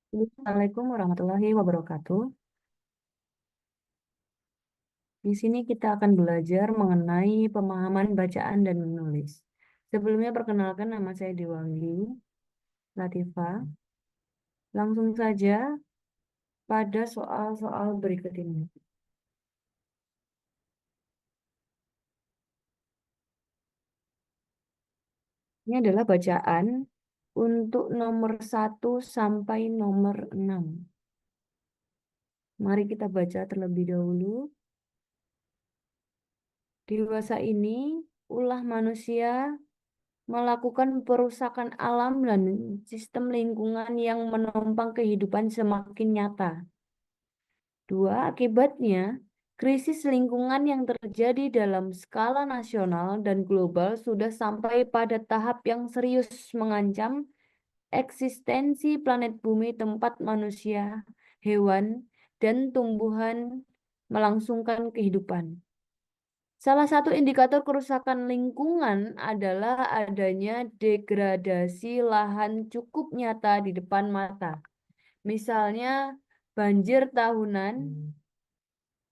Assalamualaikum warahmatullahi wabarakatuh. Di sini kita akan belajar mengenai pemahaman bacaan dan menulis. Sebelumnya perkenalkan, nama saya Dewangi Latifah. Langsung saja pada soal-soal berikut ini. Ini adalah bacaan untuk nomor 1 sampai nomor 6. Mari kita baca terlebih dahulu. Dewasa ini, ulah manusia melakukan perusakan alam dan sistem lingkungan yang menopang kehidupan semakin nyata. Dua, akibatnya, krisis lingkungan yang terjadi dalam skala nasional dan global sudah sampai pada tahap yang serius mengancam eksistensi planet bumi tempat manusia, hewan, dan tumbuhan melangsungkan kehidupan. Salah satu indikator kerusakan lingkungan adalah adanya degradasi lahan cukup nyata di depan mata. Misalnya, banjir tahunan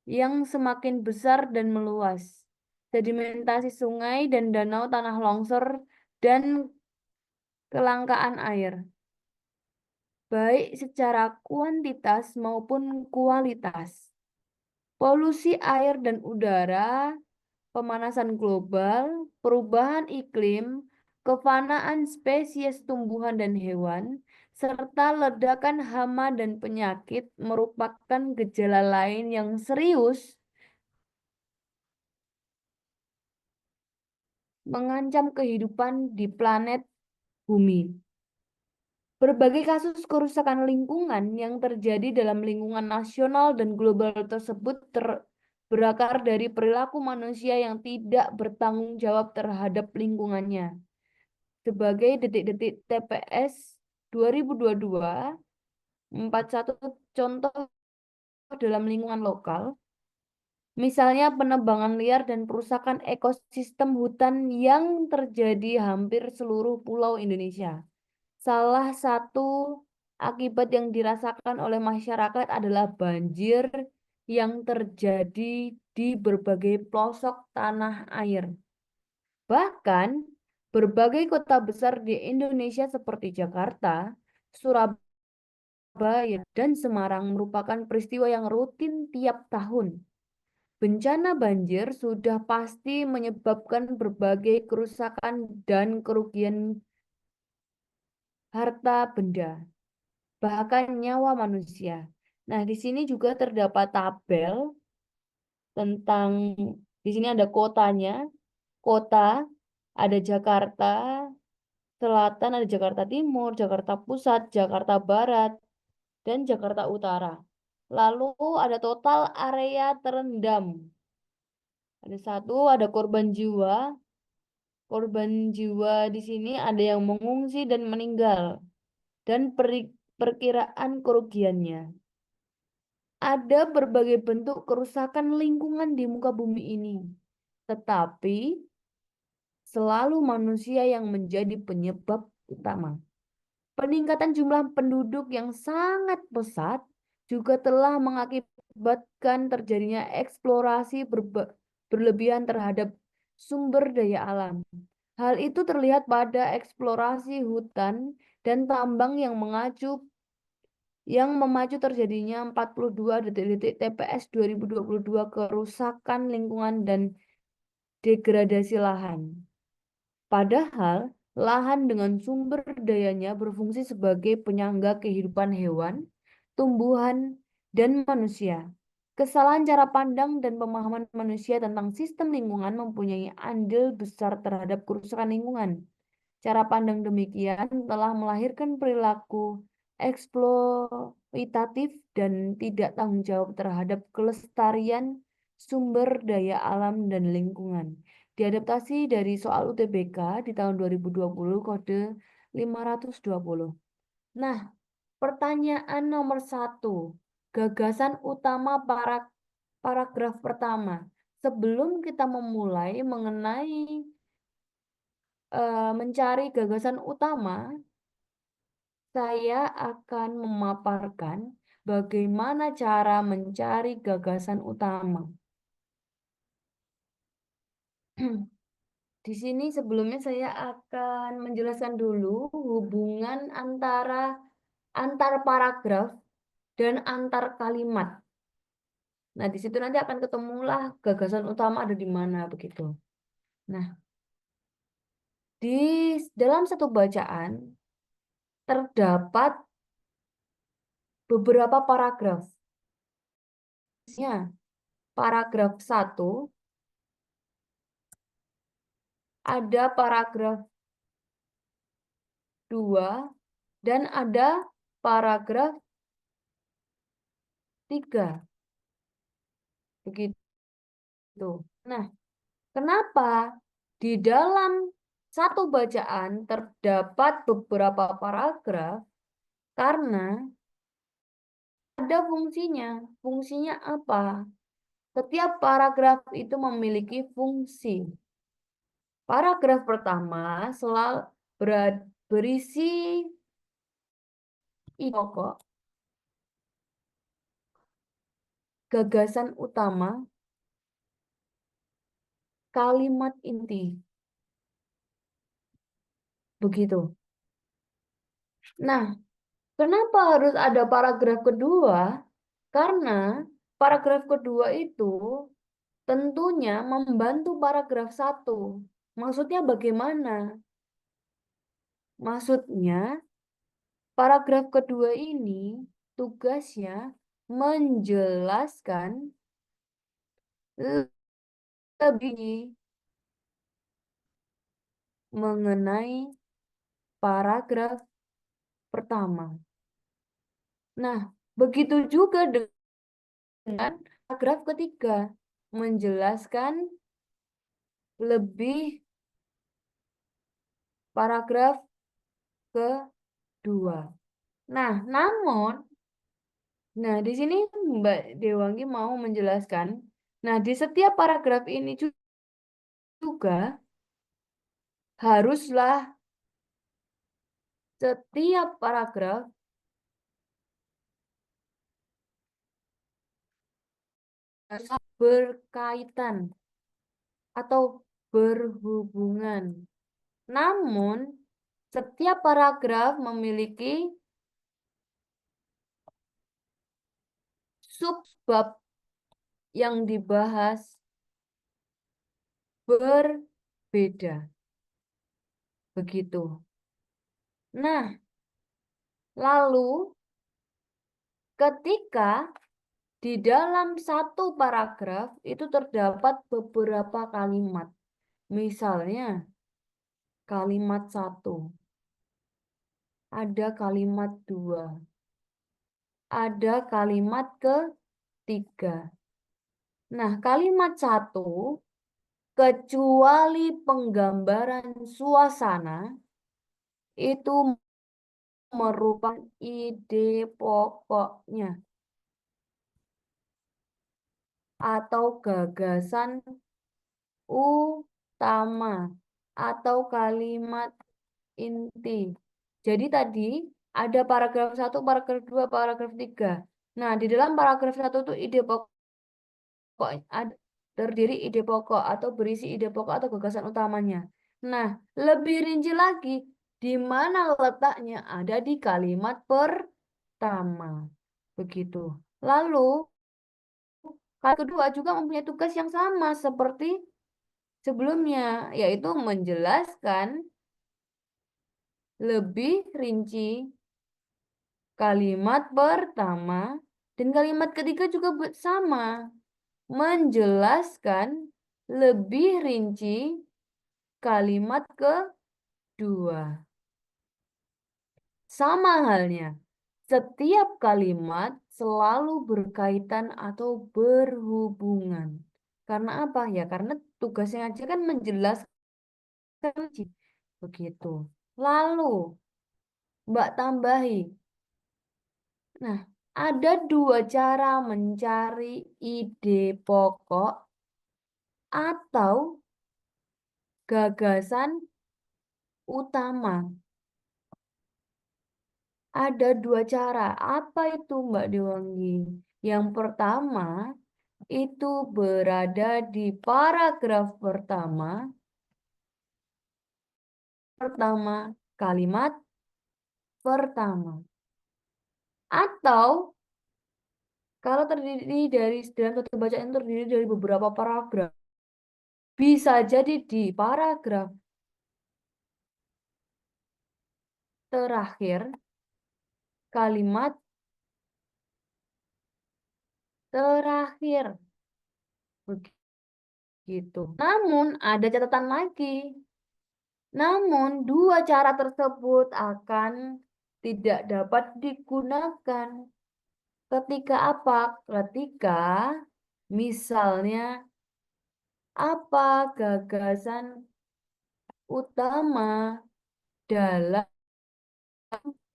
yang semakin besar dan meluas, sedimentasi sungai dan danau tanah longsor, dan kelangkaan air, baik secara kuantitas maupun kualitas. Polusi air dan udara, pemanasan global, perubahan iklim, kefanaan spesies tumbuhan dan hewan, serta ledakan hama dan penyakit merupakan gejala lain yang serius mengancam kehidupan di planet bumi. Berbagai kasus kerusakan lingkungan yang terjadi dalam lingkungan nasional dan global tersebut berakar dari perilaku manusia yang tidak bertanggung jawab terhadap lingkungannya. Sebagai detik-detik TPS 2022, 41 contoh dalam lingkungan lokal, misalnya penebangan liar dan perusakan ekosistem hutan yang terjadi hampir seluruh pulau Indonesia. Salah satu akibat yang dirasakan oleh masyarakat adalah banjir yang terjadi di berbagai pelosok tanah air. Bahkan, berbagai kota besar di Indonesia seperti Jakarta, Surabaya, dan Semarang merupakan peristiwa yang rutin tiap tahun. Bencana banjir sudah pasti menyebabkan berbagai kerusakan dan kerugian harta benda, bahkan nyawa manusia. Nah, di sini juga terdapat tabel tentang, di sini ada kotanya, kota, ada Jakarta Selatan, ada Jakarta Timur, Jakarta Pusat, Jakarta Barat, dan Jakarta Utara. Lalu ada total area terendam. Ada satu, ada korban jiwa. Korban jiwa di sini ada yang mengungsi dan meninggal. Dan perkiraan kerugiannya. Ada berbagai bentuk kerusakan lingkungan di muka bumi ini. Tetapi selalu manusia yang menjadi penyebab utama. Peningkatan jumlah penduduk yang sangat pesat juga telah mengakibatkan terjadinya eksplorasi berlebihan terhadap sumber daya alam. Hal itu terlihat pada eksplorasi hutan dan tambang yang memacu terjadinya 42 detik-detik TPS 2022 kerusakan lingkungan dan degradasi lahan. Padahal lahan dengan sumber dayanya berfungsi sebagai penyangga kehidupan hewan, tumbuhan, dan manusia. Kesalahan cara pandang dan pemahaman manusia tentang sistem lingkungan mempunyai andil besar terhadap kerusakan lingkungan. Cara pandang demikian telah melahirkan perilaku eksploitatif dan tidak tanggung jawab terhadap kelestarian sumber daya alam dan lingkungan. Diadaptasi dari soal UTBK di tahun 2020 kode 520. Nah, pertanyaan nomor 1. Gagasan utama paragraf pertama. Sebelum kita memulai mengenai mencari gagasan utama, saya akan memaparkan bagaimana cara mencari gagasan utama. Di sini sebelumnya saya akan menjelaskan dulu hubungan antar paragraf dan antar kalimat. Nah, di situ nanti akan ketemulah gagasan utama ada di mana begitu. Nah, di dalam satu bacaan terdapat beberapa paragraf. Misalnya, paragraf 1, ada paragraf 2, dan ada paragraf 3. Begitu. Nah, kenapa di dalam satu bacaan terdapat beberapa paragraf? Karena ada fungsinya. Fungsinya apa? Setiap paragraf itu memiliki fungsi. Paragraf pertama selalu berisi ide pokok, gagasan utama, kalimat inti. Begitu. Nah, kenapa harus ada paragraf kedua? Karena paragraf kedua itu tentunya membantu paragraf 1. Maksudnya bagaimana? Maksudnya paragraf kedua ini tugasnya menjelaskan lebih mengenai paragraf pertama. Nah, begitu juga dengan paragraf ketiga, menjelaskan lebih paragraf kedua. Nah, di sini Mbak Dewangi mau menjelaskan. Nah, di setiap paragraf ini juga haruslah setiap paragraf berkaitan atau berhubungan. Namun, setiap paragraf memiliki subbab yang dibahas berbeda. Begitu. Nah, lalu ketika di dalam satu paragraf itu terdapat beberapa kalimat. Misalnya, kalimat 1, ada kalimat 2, ada kalimat ketiga. Nah, kalimat 1, kecuali penggambaran suasana, itu merupakan ide pokoknya atau gagasan utama atau kalimat inti. Jadi tadi ada paragraf 1, paragraf 2, paragraf 3. Nah, di dalam paragraf 1 itu ide pokok terdiri ide pokok atau berisi ide pokok atau gagasan utamanya. Nah, lebih rinci lagi, di mana letaknya ada di kalimat pertama. Begitu. Lalu, kalimat kedua juga mempunyai tugas yang sama seperti sebelumnya, yaitu menjelaskan lebih rinci kalimat pertama dan kalimat ketiga juga sama, menjelaskan lebih rinci kalimat kedua. Sama halnya, setiap kalimat selalu berkaitan atau berhubungan. Karena apa ya? Karena tugasnya aja kan menjelaskan begitu. Lalu, Mbak tambahi. Nah, ada 2 cara mencari ide pokok atau gagasan utama. Ada dua cara. Apa itu Mbak Dewangi? Yang pertama itu berada di paragraf pertama, kalimat pertama. Atau kalau terdiri dari dalam satu bacaan terdiri dari beberapa paragraf, bisa jadi di paragraf terakhir, kalimat terakhir. Begitu. Namun ada catatan lagi. Namun dua cara tersebut akan tidak dapat digunakan. Ketika apa? Ketika misalnya apa gagasan utama dalam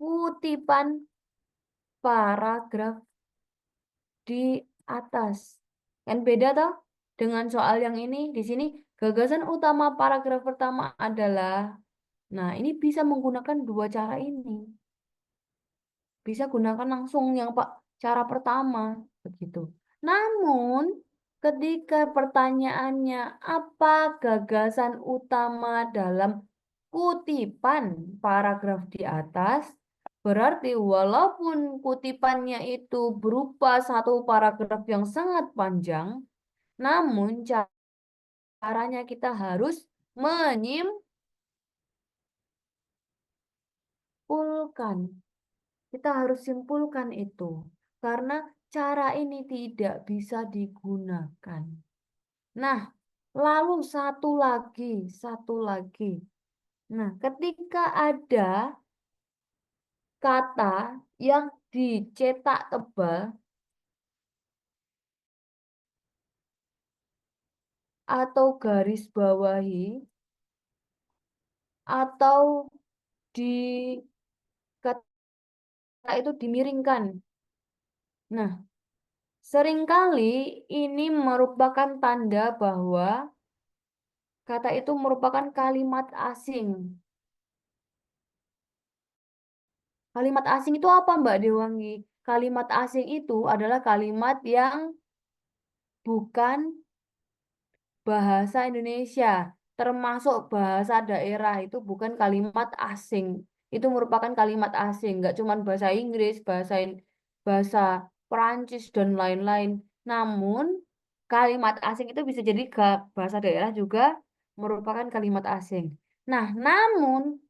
kutipan paragraf di atas. Kan beda toh dengan soal yang ini. Di sini gagasan utama paragraf pertama adalah, nah ini bisa menggunakan dua cara ini. Bisa gunakan langsung yang Pak cara pertama begitu. Namun ketika pertanyaannya apa gagasan utama dalam kutipan paragraf di atas, berarti walaupun kutipannya itu berupa satu paragraf yang sangat panjang, namun caranya kita harus menyimpulkan. Kita harus simpulkan itu. Karena cara ini tidak bisa digunakan. Nah, lalu satu lagi. Nah, ketika ada kata yang dicetak tebal atau garis bawahi atau di kata itu dimiringkan. Nah, seringkali ini merupakan tanda bahwa kata itu merupakan kalimat asing. Kalimat asing itu apa, Mbak Dewangi? Kalimat asing itu adalah kalimat yang bukan bahasa Indonesia, termasuk bahasa daerah itu bukan kalimat asing. Itu merupakan kalimat asing, nggak cuma bahasa Inggris, bahasa Perancis dan lain-lain. Namun kalimat asing itu bisa jadi bahasa daerah juga merupakan kalimat asing. Nah, namun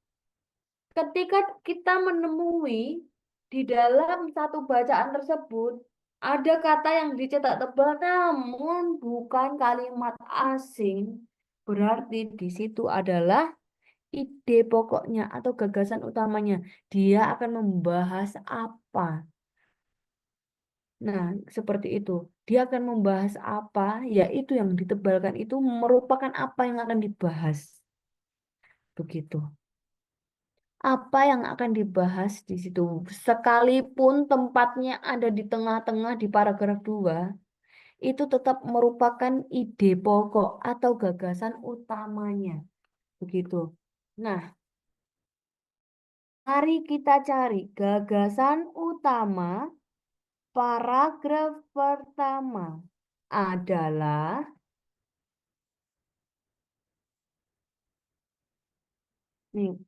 ketika kita menemui di dalam satu bacaan tersebut ada kata yang dicetak tebal namun bukan kalimat asing, berarti di situ adalah ide pokoknya atau gagasan utamanya. Dia akan membahas apa? Nah, seperti itu. Dia akan membahas apa, yaitu yang ditebalkan itu merupakan apa yang akan dibahas. Begitu. Apa yang akan dibahas di situ. Sekalipun tempatnya ada di tengah-tengah di paragraf 2, itu tetap merupakan ide pokok atau gagasan utamanya. Begitu. Nah, mari kita cari gagasan utama paragraf pertama adalah nih,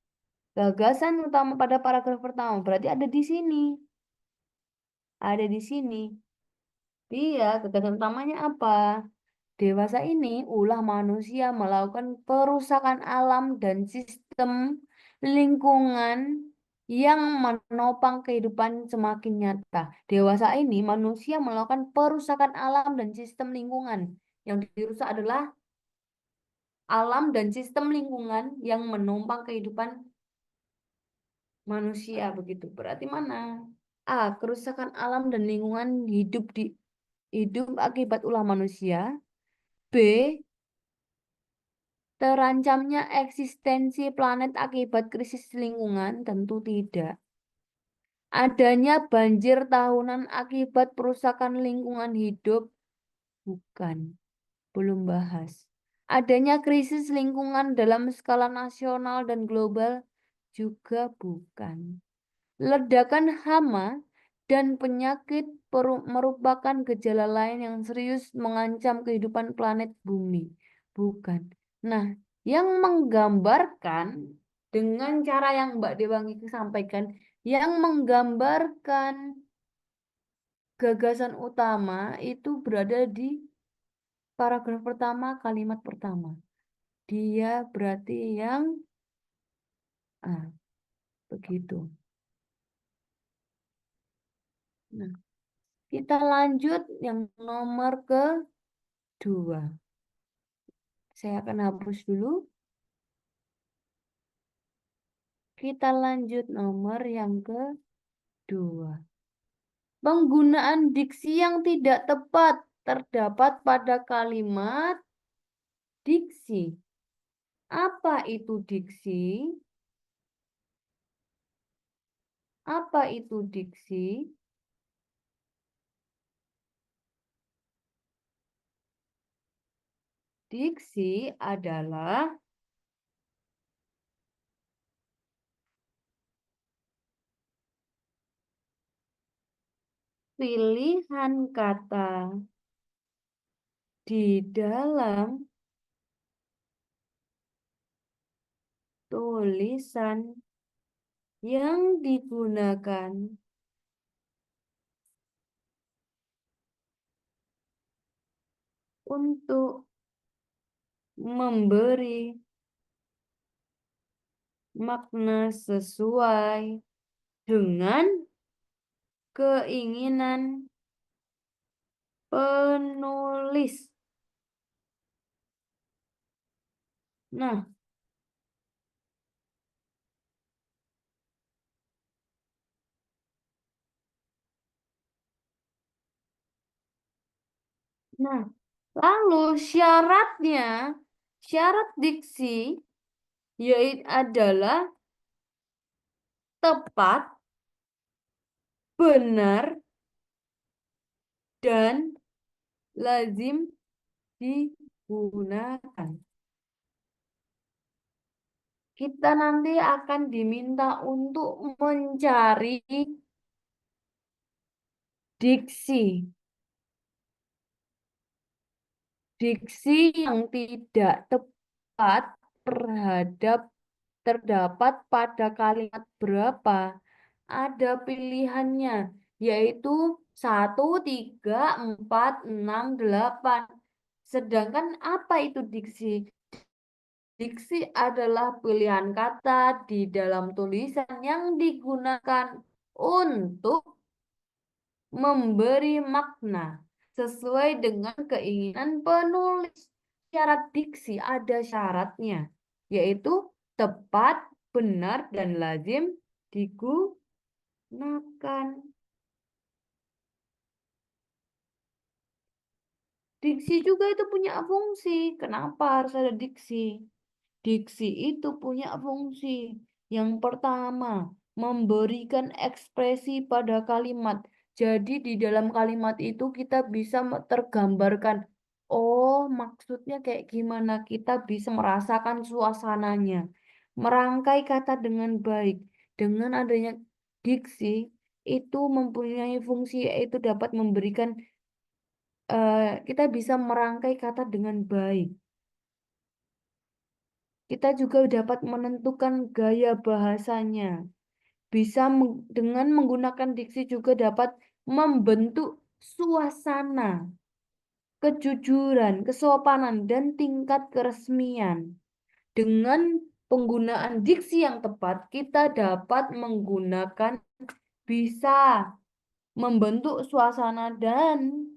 gagasan utama pada paragraf pertama berarti ada di sini. Ada di sini. Iya, gagasan utamanya apa? Dewasa ini ulah manusia melakukan perusakan alam dan sistem lingkungan yang menopang kehidupan semakin nyata. Dewasa ini manusia melakukan perusakan alam dan sistem lingkungan. Yang dirusak adalah alam dan sistem lingkungan yang menopang kehidupan manusia begitu. Berarti mana? A. Kerusakan alam dan lingkungan hidup akibat ulah manusia. B. Terancamnya eksistensi planet akibat krisis lingkungan? Tentu tidak. Adanya banjir tahunan akibat perusakan lingkungan hidup? Bukan, belum bahas. Adanya krisis lingkungan dalam skala nasional dan global? Juga bukan. Ledakan hama dan penyakit merupakan gejala lain yang serius mengancam kehidupan planet bumi. Bukan. Nah, yang menggambarkan dengan cara yang Mbak Dewangi sampaikan, yang menggambarkan gagasan utama itu berada di paragraf pertama, kalimat pertama. Dia berarti yang begitu. Nah, kita lanjut yang nomor kedua. Saya akan hapus dulu. Kita lanjut nomor yang kedua. Penggunaan diksi yang tidak tepat terdapat pada kalimat diksi. Apa itu diksi? Apa itu diksi? Diksi adalah pilihan kata di dalam tulisan yang digunakan untuk memberi makna sesuai dengan keinginan penulis. Nah, lalu syaratnya, syarat diksi yaitu adalah tepat, benar, dan lazim digunakan. Kita nanti akan diminta untuk mencari diksi. Diksi yang tidak tepat terdapat pada kalimat berapa? Ada pilihannya, yaitu 1, 3, 4, 6, 8. Sedangkan apa itu diksi? Diksi adalah pilihan kata di dalam tulisan yang digunakan untuk memberi makna sesuai dengan keinginan penulis. Syarat diksi ada syaratnya, yaitu tepat, benar, dan lazim digunakan. Diksi juga itu punya fungsi. Kenapa harus ada diksi? Diksi itu punya fungsi. Yang pertama, memberikan ekspresi pada kalimat. Jadi di dalam kalimat itu kita bisa tergambarkan, oh maksudnya kayak gimana. Kita bisa merasakan suasananya. Merangkai kata dengan baik. Dengan adanya diksi, itu mempunyai fungsi yaitu dapat memberikan, kita bisa merangkai kata dengan baik. Kita juga dapat menentukan gaya bahasanya. Bisa dengan menggunakan diksi juga dapat membentuk suasana, kejujuran, kesopanan, dan tingkat keresmian. Dengan penggunaan diksi yang tepat, kita dapat menggunakan, bisa membentuk suasana, dan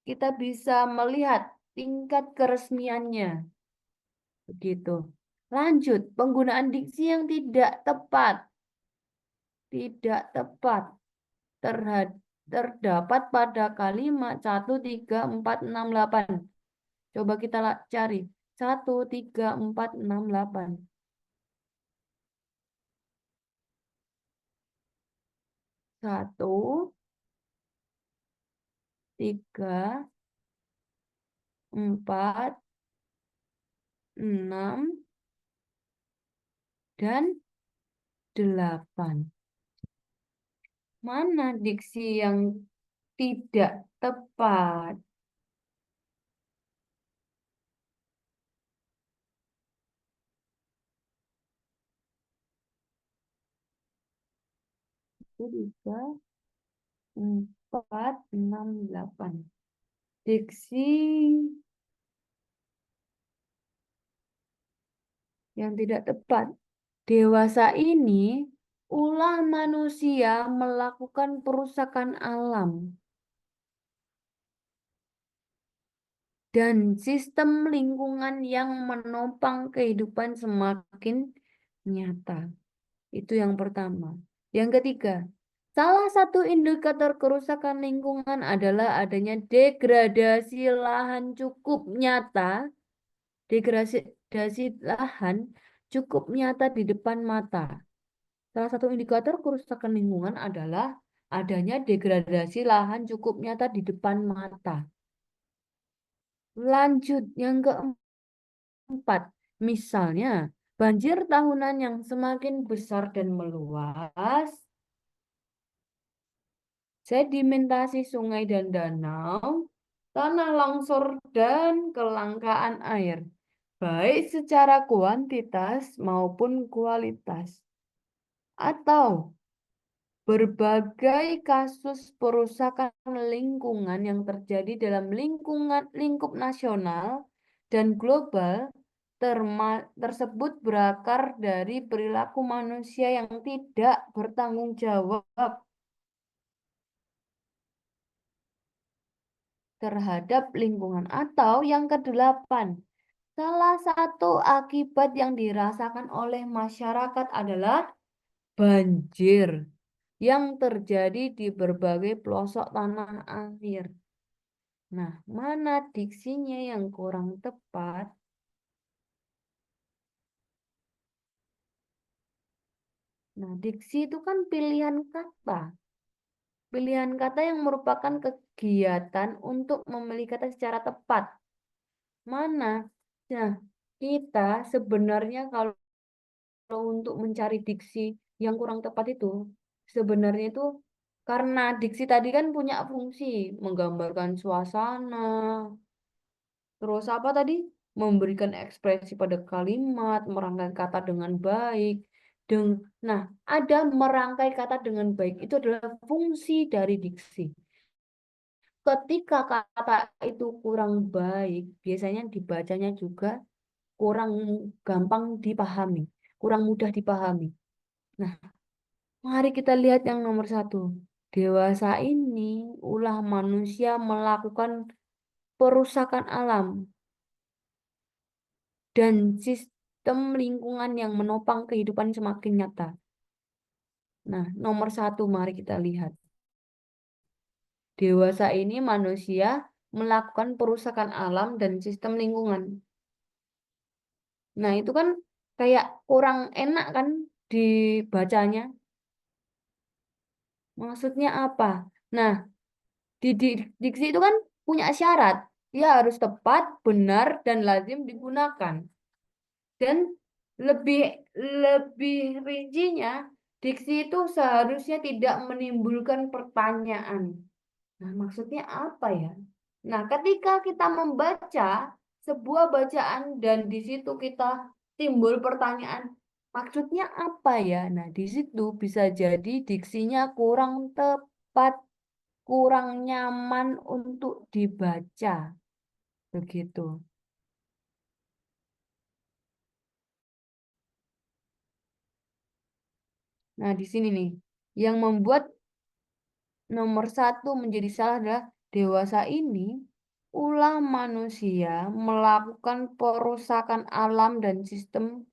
kita bisa melihat tingkat keresmiannya. Begitu. Lanjut, penggunaan diksi yang tidak tepat. Tidak tepat terdapat pada kalimat 1, 3, 4, 6, 8. Coba kita cari. 1, 3, 4, 6, 8. 1, 3, 4, 6, dan delapan. Mana diksi yang tidak tepat? Itu tiga, empat, enam, delapan. Diksi yang tidak tepat. Dewasa ini ulah manusia melakukan perusakan alam dan sistem lingkungan yang menopang kehidupan semakin nyata. Itu yang pertama. Yang ketiga, salah satu indikator kerusakan lingkungan adalah adanya degradasi lahan cukup nyata, degradasi lahan cukup nyata di depan mata. Salah satu indikator kerusakan lingkungan adalah adanya degradasi lahan cukup nyata di depan mata. Lanjut, yang keempat, misalnya banjir tahunan yang semakin besar dan meluas, sedimentasi sungai dan danau, tanah longsor, dan kelangkaan air, baik secara kuantitas maupun kualitas. Atau berbagai kasus perusakan lingkungan yang terjadi dalam lingkup nasional dan global tersebut berakar dari perilaku manusia yang tidak bertanggung jawab terhadap lingkungan. Atau yang kedelapan, salah satu akibat yang dirasakan oleh masyarakat adalah banjir yang terjadi di berbagai pelosok tanah air. Nah, mana diksinya yang kurang tepat? Nah, diksi itu kan pilihan kata. Pilihan kata yang merupakan kegiatan untuk memilih kata secara tepat. Mana? Nah, kita sebenarnya kalau untuk mencari diksi yang kurang tepat itu, sebenarnya itu karena diksi tadi kan punya fungsi menggambarkan suasana, terus apa tadi? Memberikan ekspresi pada kalimat, merangkai kata dengan baik. Nah, ada merangkai kata dengan baik. Itu adalah fungsi dari diksi. Ketika kata itu kurang baik, biasanya dibacanya juga kurang gampang dipahami, kurang mudah dipahami. Nah, mari kita lihat yang nomor satu. Dewasa ini ulah manusia melakukan perusakan alam dan sistem lingkungan yang menopang kehidupan semakin nyata. Nah, nomor satu mari kita lihat. Dewasa ini manusia melakukan perusakan alam dan sistem lingkungan. Nah, itu kan kayak kurang enak kan dibacanya. Maksudnya apa? Nah, diksi itu kan punya syarat. Dia harus tepat, benar, dan lazim digunakan. Dan lebih lebih rincinya, diksi itu seharusnya tidak menimbulkan pertanyaan. Nah, maksudnya apa ya? Nah, ketika kita membaca sebuah bacaan dan di situ kita timbul pertanyaan, maksudnya apa ya? Nah, di situ bisa jadi diksinya kurang tepat, kurang nyaman untuk dibaca. Begitu. Nah, di sini nih, yang membuat nomor satu menjadi salah adalah dewasa ini ulah manusia melakukan perusakan alam dan sistem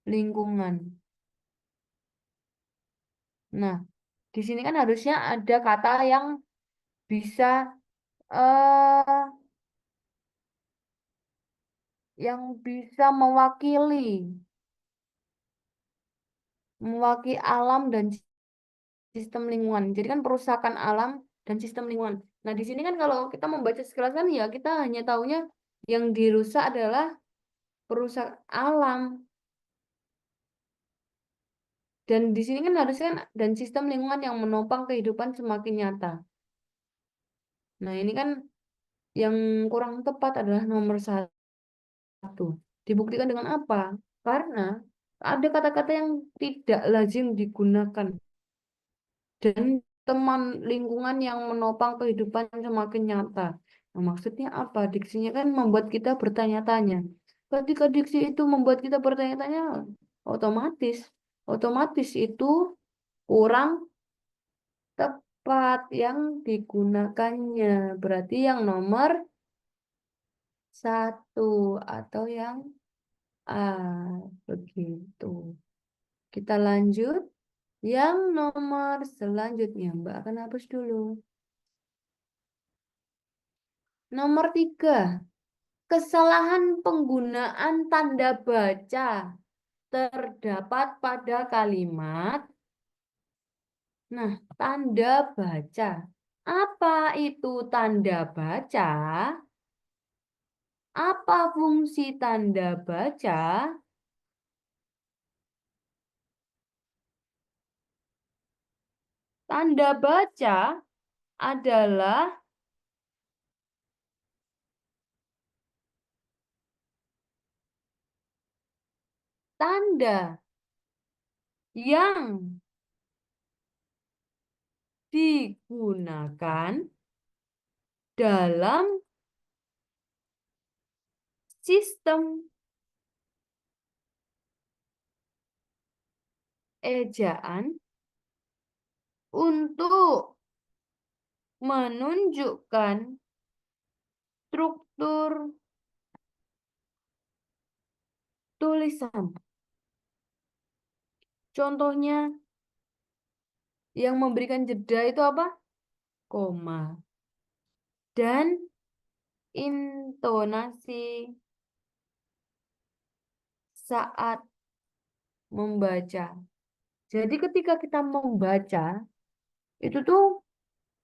lingkungan. Nah, di sini kan harusnya ada kata yang bisa eh yang bisa mewakili alam dan sistem lingkungan. Jadi kan perusakan alam dan sistem lingkungan. Nah, di sini kan kalau kita membaca sekilas kan ya kita hanya tahunya yang dirusak adalah perusak alam Dan di sini kan harusnya kan, dan sistem lingkungan yang menopang kehidupan semakin nyata. Nah, ini kan yang kurang tepat adalah nomor satu. Dibuktikan dengan apa? Karena ada kata-kata yang tidak lazim digunakan dan teman lingkungan yang menopang kehidupan semakin nyata. Nah, maksudnya apa? Diksinya kan membuat kita bertanya-tanya. Ketika diksi itu membuat kita bertanya-tanya, otomatis, otomatis itu kurang tepat yang digunakannya. Berarti yang nomor satu atau yang A. Begitu. Kita lanjut. Yang nomor selanjutnya, Mbak akan hapus dulu. Nomor 3, kesalahan penggunaan tanda baca terdapat pada kalimat. Nah, tanda baca. Apa itu tanda baca? Apa fungsi tanda baca? Tanda baca adalah tanda yang digunakan dalam sistem ejaan untuk menunjukkan struktur tulisan. Contohnya yang memberikan jeda itu apa? Koma. Dan intonasi saat membaca. Jadi ketika kita membaca, itu tuh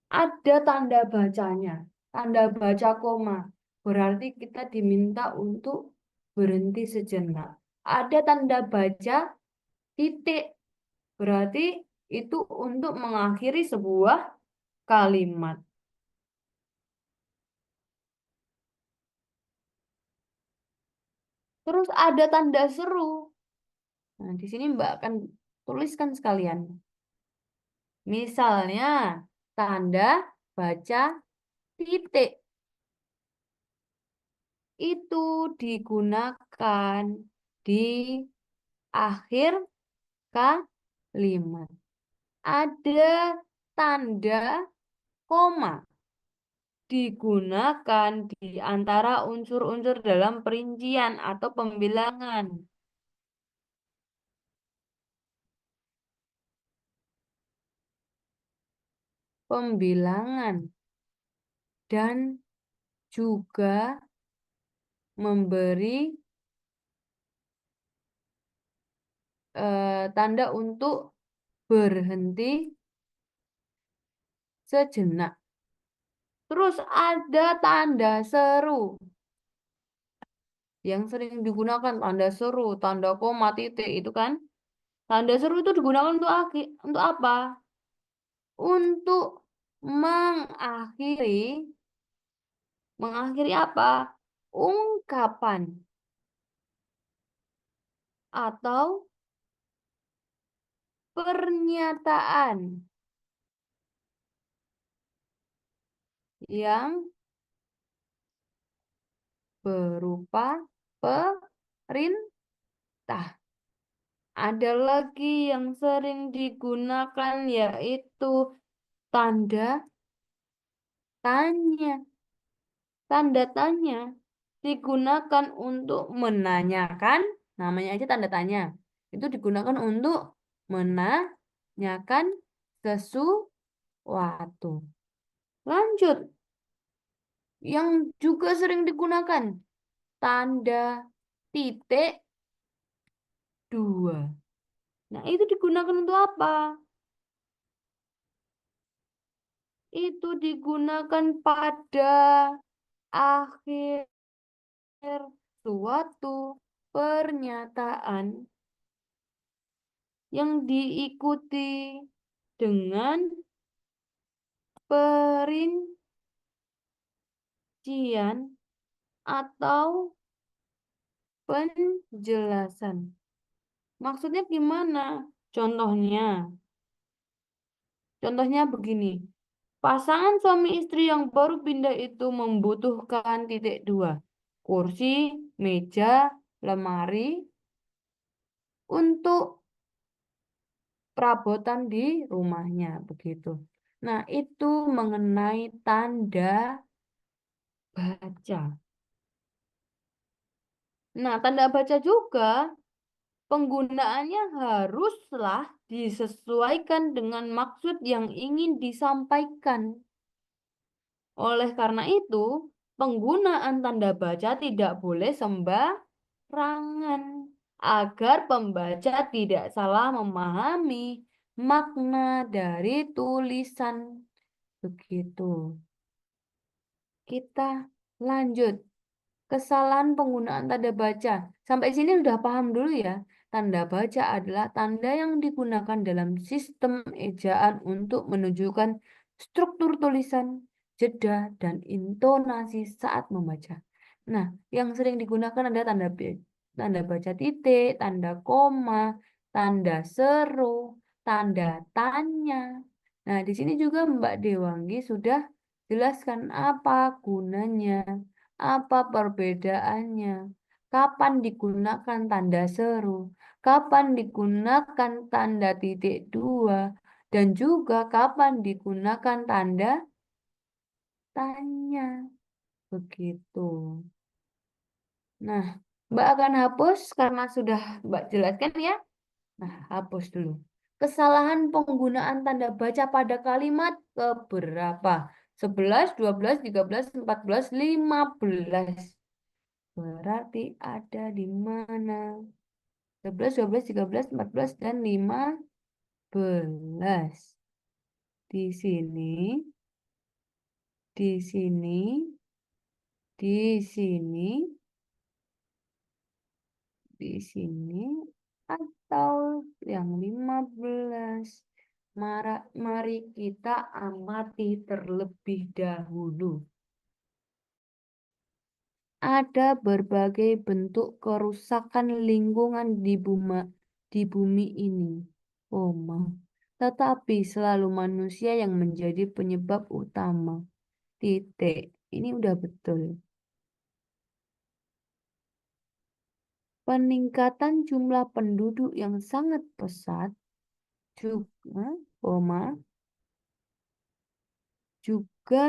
ada tanda bacanya. Tanda baca koma. Berarti kita diminta untuk berhenti sejenak. Ada tanda baca titik. Berarti itu untuk mengakhiri sebuah kalimat. Terus ada tanda seru. Nah, di sini Mbak akan tuliskan sekalian. Misalnya, tanda baca titik itu digunakan di akhir kalimat. Ada tanda koma digunakan di antara unsur-unsur dalam perincian atau pembilangan. Pembilangan dan juga memberi tanda untuk berhenti sejenak. Terus ada tanda seru yang sering digunakan, tanda seru, tanda koma, titik itu kan. Tanda seru itu digunakan untuk apa? Untuk mengakhiri apa? Ungkapan atau pernyataan yang berupa perintah. Ada lagi yang sering digunakan yaitu tanda tanya. Tanda tanya digunakan untuk menanyakan, namanya aja tanda tanya. Itu digunakan untuk menanyakan sesuatu. Lanjut, yang juga sering digunakan, tanda titik dua. Nah, itu digunakan untuk apa? Itu digunakan pada akhir suatu pernyataan yang diikuti dengan perincian atau penjelasan. Maksudnya gimana? Contohnya, contohnya begini. Pasangan suami istri yang baru pindah itu membutuhkan titik dua. Kursi, meja, lemari untuk perabotan di rumahnya begitu. Nah, itu mengenai tanda baca. Nah, tanda baca juga penggunaannya haruslah disesuaikan dengan maksud yang ingin disampaikan. Oleh karena itu, penggunaan tanda baca tidak boleh sembarangan agar pembaca tidak salah memahami makna dari tulisan. Begitu. Kita lanjut. Kesalahan penggunaan tanda baca. Sampai sini sudah paham dulu ya. Tanda baca adalah tanda yang digunakan dalam sistem ejaan untuk menunjukkan struktur tulisan, jeda, dan intonasi saat membaca. Nah, yang sering digunakan adalah tanda baca titik, tanda koma, tanda seru, tanda tanya. Nah, di sini juga Mbak Dewangi sudah jelaskan apa gunanya. Apa perbedaannya? Kapan digunakan tanda seru? Kapan digunakan tanda titik dua? Dan juga kapan digunakan tanda tanya? Begitu. Nah, Mbak akan hapus karena sudah Mbak jelaskan ya. Nah, hapus dulu. Kesalahan penggunaan tanda baca pada kalimat keberapa? 11, 12, 13, 14, 15. Berarti ada di mana? 11, 12, 13, 14, dan 15. Di sini, di sini, di sini, di sini, atau yang 15. Mari kita amati terlebih dahulu. Ada berbagai bentuk kerusakan lingkungan di bumi ini. Tetapi selalu manusia yang menjadi penyebab utama. Titik. Ini udah betul. Peningkatan jumlah penduduk yang sangat pesat juga, juga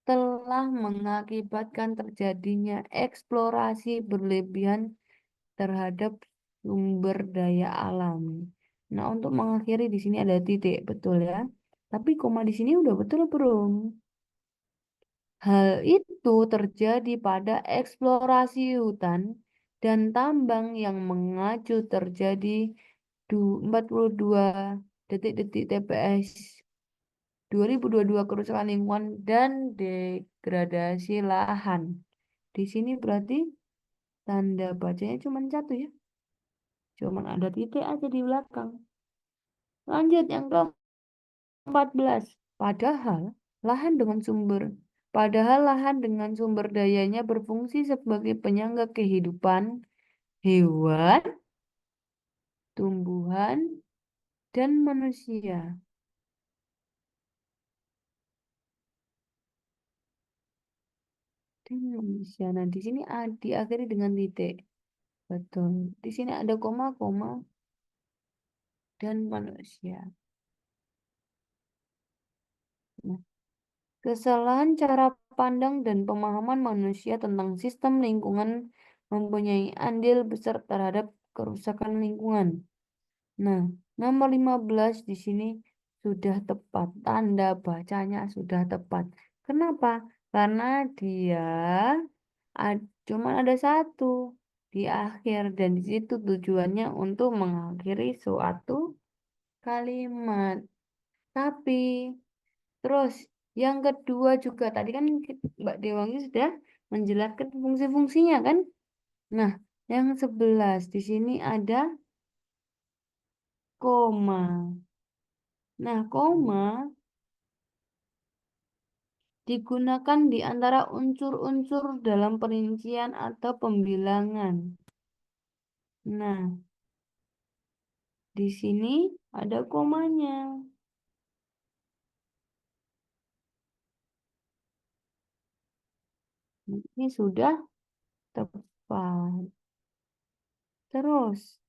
telah mengakibatkan terjadinya eksplorasi berlebihan terhadap sumber daya alam. Nah, untuk mengakhiri di sini ada titik, betul ya. Tapi koma di sini udah betul belum? Hal itu terjadi pada eksplorasi hutan dan tambang yang mengacu terjadi 42 detik-detik TPS 2022 kerusakan lingkungan dan degradasi lahan. Di sini berarti tanda bacanya cuma satu ya. Cuma ada titik aja di belakang. Lanjut yang ke-14. Padahal lahan dengan sumber dayanya berfungsi sebagai penyangga kehidupan hewan, tumbuhan, dan manusia. Nah, di sini diakhiri dengan titik. Betul. Di sini ada koma-koma dan manusia. Nah, kesalahan cara pandang dan pemahaman manusia tentang sistem lingkungan mempunyai andil besar terhadap kerusakan lingkungan. Nah, nomor 15 di sini sudah tepat. Tanda bacanya sudah tepat. Kenapa? Karena dia cuma ada satu di akhir dan di situ tujuannya untuk mengakhiri suatu kalimat. Tapi terus yang kedua juga tadi kan Mbak Dewangi sudah menjelaskan fungsi-fungsinya kan? Nah, yang 11 di sini ada koma. Nah, koma digunakan di antara unsur-unsur dalam perincian atau pembilangan. Nah, di sini ada komanya. Ini sudah tepat. Terus,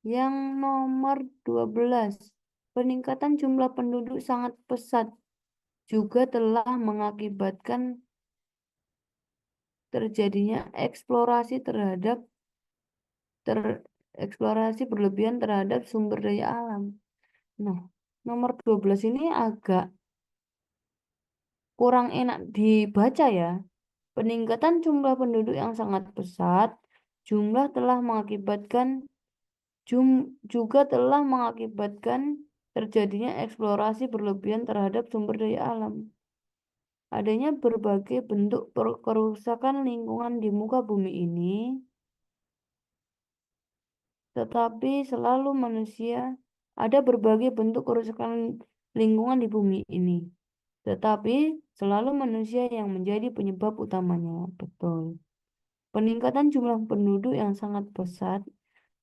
yang nomor 12. Peningkatan jumlah penduduk sangat pesat juga telah mengakibatkan terjadinya eksplorasi berlebihan terhadap sumber daya alam. Nah, nomor 12 ini agak kurang enak dibaca ya. Peningkatan jumlah penduduk yang sangat pesat juga telah mengakibatkan terjadinya eksplorasi berlebihan terhadap sumber daya alam. Adanya berbagai bentuk kerusakan lingkungan di muka bumi ini, tetapi selalu manusia ada berbagai bentuk kerusakan lingkungan di bumi ini, tetapi selalu manusia yang menjadi penyebab utamanya. Betul. Peningkatan jumlah penduduk yang sangat pesat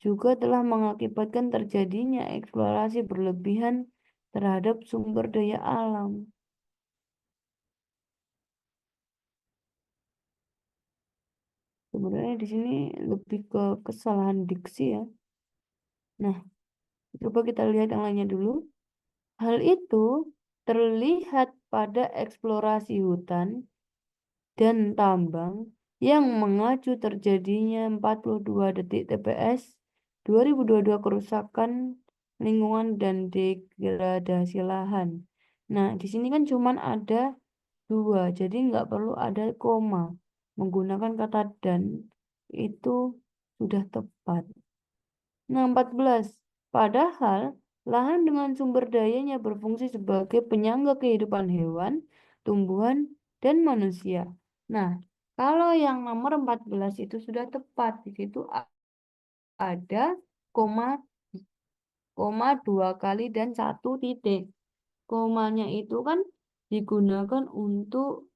juga telah mengakibatkan terjadinya eksplorasi berlebihan terhadap sumber daya alam. Sebenarnya di sini lebih ke kesalahan diksi ya. Nah, coba kita lihat yang lainnya dulu. Hal itu terlihat pada eksplorasi hutan dan tambang yang mengacu terjadinya 42 detik TPS 2022 kerusakan lingkungan dan degradasi lahan. Nah, di sini kan cuman ada 2, jadi nggak perlu ada koma. Menggunakan kata dan itu sudah tepat. Nah, 14. Padahal lahan dengan sumber dayanya berfungsi sebagai penyangga kehidupan hewan, tumbuhan, dan manusia. Nah, kalau yang nomor 14 itu sudah tepat. Di situ ada koma, koma 2 kali dan 1 titik. Komanya itu kan digunakan untuk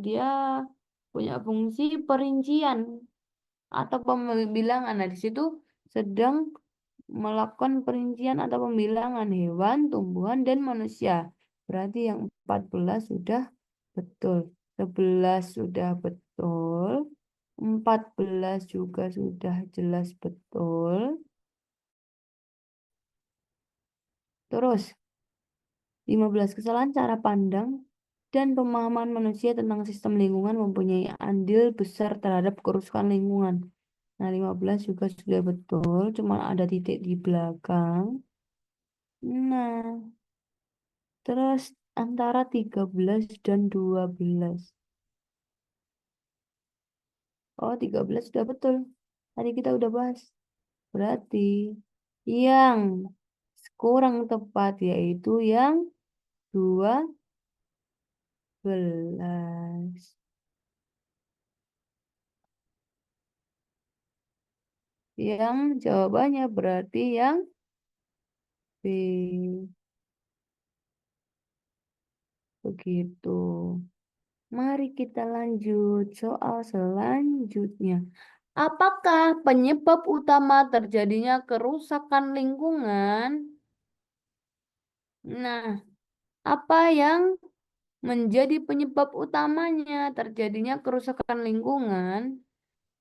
dia punya fungsi perincian atau pembilangan. Nah, di situ sedang melakukan perincian atau pembilangan hewan, tumbuhan, dan manusia. Berarti yang 14 sudah betul. 11 sudah betul. 14 juga sudah jelas betul. Terus, 15 kesalahan cara pandang dan pemahaman manusia tentang sistem lingkungan mempunyai andil besar terhadap kerusakan lingkungan. Nah, 15 juga sudah betul, cuma ada titik di belakang. Nah, terus antara 13 dan 12. Oh, 13 sudah betul. Tadi kita udah bahas. Berarti yang kurang tepat yaitu yang 12. Yang jawabannya berarti yang B. Begitu. Mari kita lanjut soal selanjutnya. Apakah penyebab utama terjadinya kerusakan lingkungan? Nah, apa yang menjadi penyebab utamanya terjadinya kerusakan lingkungan?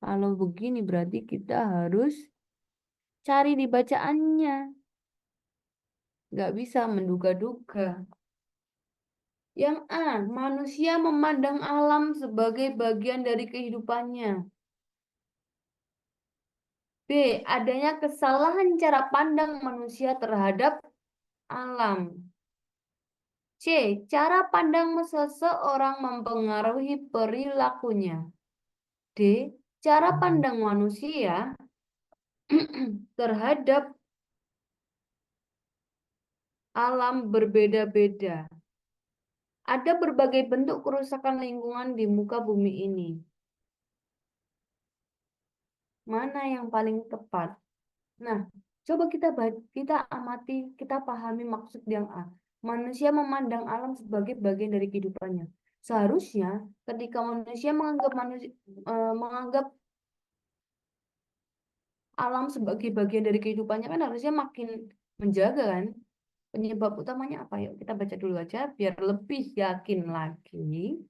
Kalau begini berarti kita harus cari di bacaannya. Nggak bisa menduga-duga. Yang A, manusia memandang alam sebagai bagian dari kehidupannya. B, adanya kesalahan cara pandang manusia terhadap alam. C, cara pandang seseorang mempengaruhi perilakunya. D, cara pandang manusia terhadap alam berbeda-beda. Ada berbagai bentuk kerusakan lingkungan di muka bumi ini. Mana yang paling tepat? Nah, Coba kita amati, kita pahami maksud yang A. Manusia memandang alam sebagai bagian dari kehidupannya. Seharusnya ketika manusia menganggap alam sebagai bagian dari kehidupannya kan harusnya makin menjaga kan. Penyebab utamanya apa? Yuk kita baca dulu aja biar lebih yakin lagi.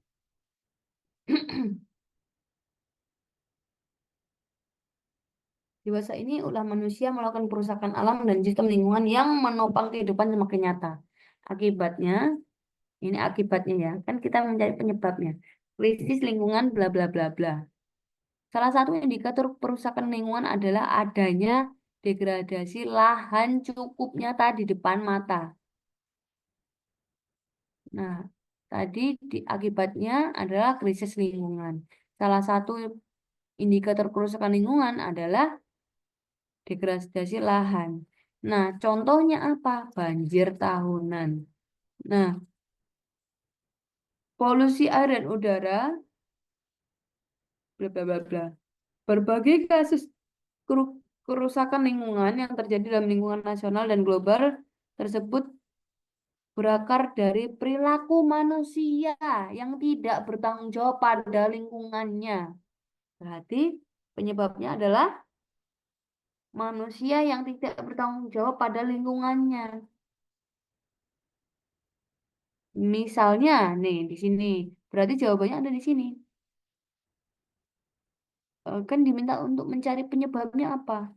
Dewasa ini ulah manusia melakukan perusakan alam dan sistem lingkungan yang menopang kehidupan semakin nyata. Akibatnya, ini akibatnya ya, kan kita mencari penyebabnya. Krisis lingkungan bla bla bla bla. Salah satu indikator perusakan lingkungan adalah adanya degradasi lahan cukup nyata di depan mata. Nah, tadi akibatnya adalah krisis lingkungan. Salah satu indikator kerusakan lingkungan adalah degradasi lahan. Nah, contohnya apa? Banjir tahunan. Nah, polusi air dan udara, bla bla bla bla. Berbagai kasus kerusakan lingkungan yang terjadi dalam lingkungan nasional dan global tersebut berakar dari perilaku manusia yang tidak bertanggung jawab pada lingkungannya. Berarti penyebabnya adalah manusia yang tidak bertanggung jawab pada lingkungannya. Misalnya, nih di sini, berarti jawabannya ada di sini. Kan diminta untuk mencari penyebabnya apa?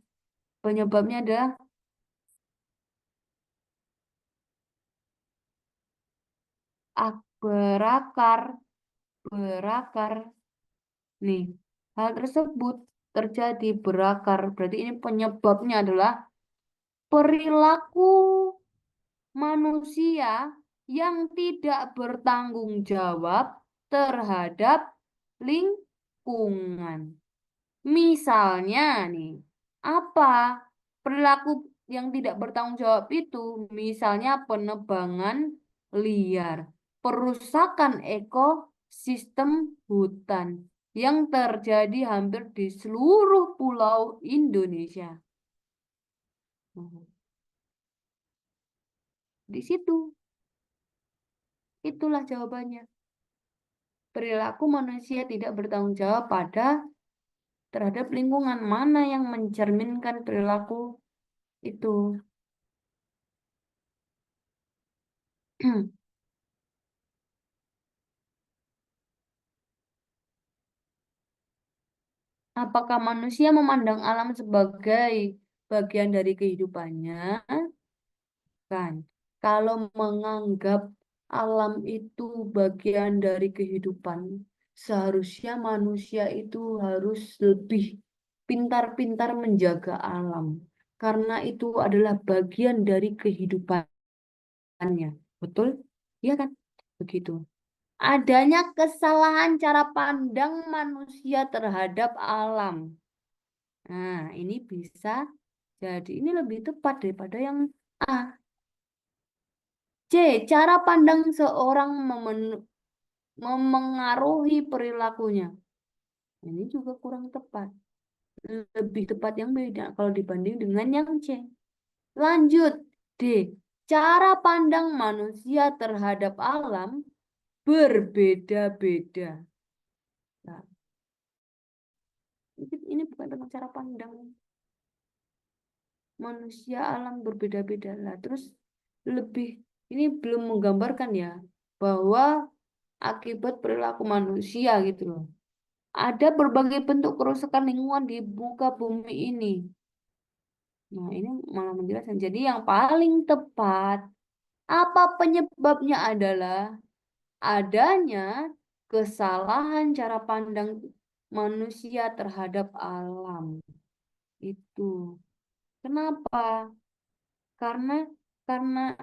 Penyebabnya adalah berakar, berakar. Nih, hal tersebut terjadi berakar. Berarti ini penyebabnya adalah perilaku manusia yang tidak bertanggung jawab terhadap lingkungan. Misalnya nih, apa perilaku yang tidak bertanggung jawab itu? Misalnya penebangan liar, perusakan ekosistem hutan yang terjadi hampir di seluruh pulau Indonesia. Di situ, itulah jawabannya. Perilaku manusia tidak bertanggung jawab terhadap lingkungan mana yang mencerminkan perilaku itu. Apakah manusia memandang alam sebagai bagian dari kehidupannya? Kan, kalau menganggap alam itu bagian dari kehidupan, seharusnya manusia itu harus lebih pintar-pintar menjaga alam, karena itu adalah bagian dari kehidupannya. Betul? Iya kan? Begitu. Adanya kesalahan cara pandang manusia terhadap alam. Nah, ini bisa jadi ini lebih tepat daripada yang A. C. Cara pandang seorang memengaruhi perilakunya. Ini juga kurang tepat. Lebih tepat yang beda kalau dibanding dengan yang C. Lanjut. D. Cara pandang manusia terhadap alam berbeda-beda. Nah, ini bukan tentang cara pandang manusia alam berbeda-beda lah. Terus lebih ini belum menggambarkan ya bahwa akibat perilaku manusia gitu loh. Ada berbagai bentuk kerusakan lingkungan di muka bumi ini. Nah, ini malah menjelaskan. Jadi yang paling tepat apa penyebabnya adalah adanya kesalahan cara pandang manusia terhadap alam. Itu. Kenapa? Karena karena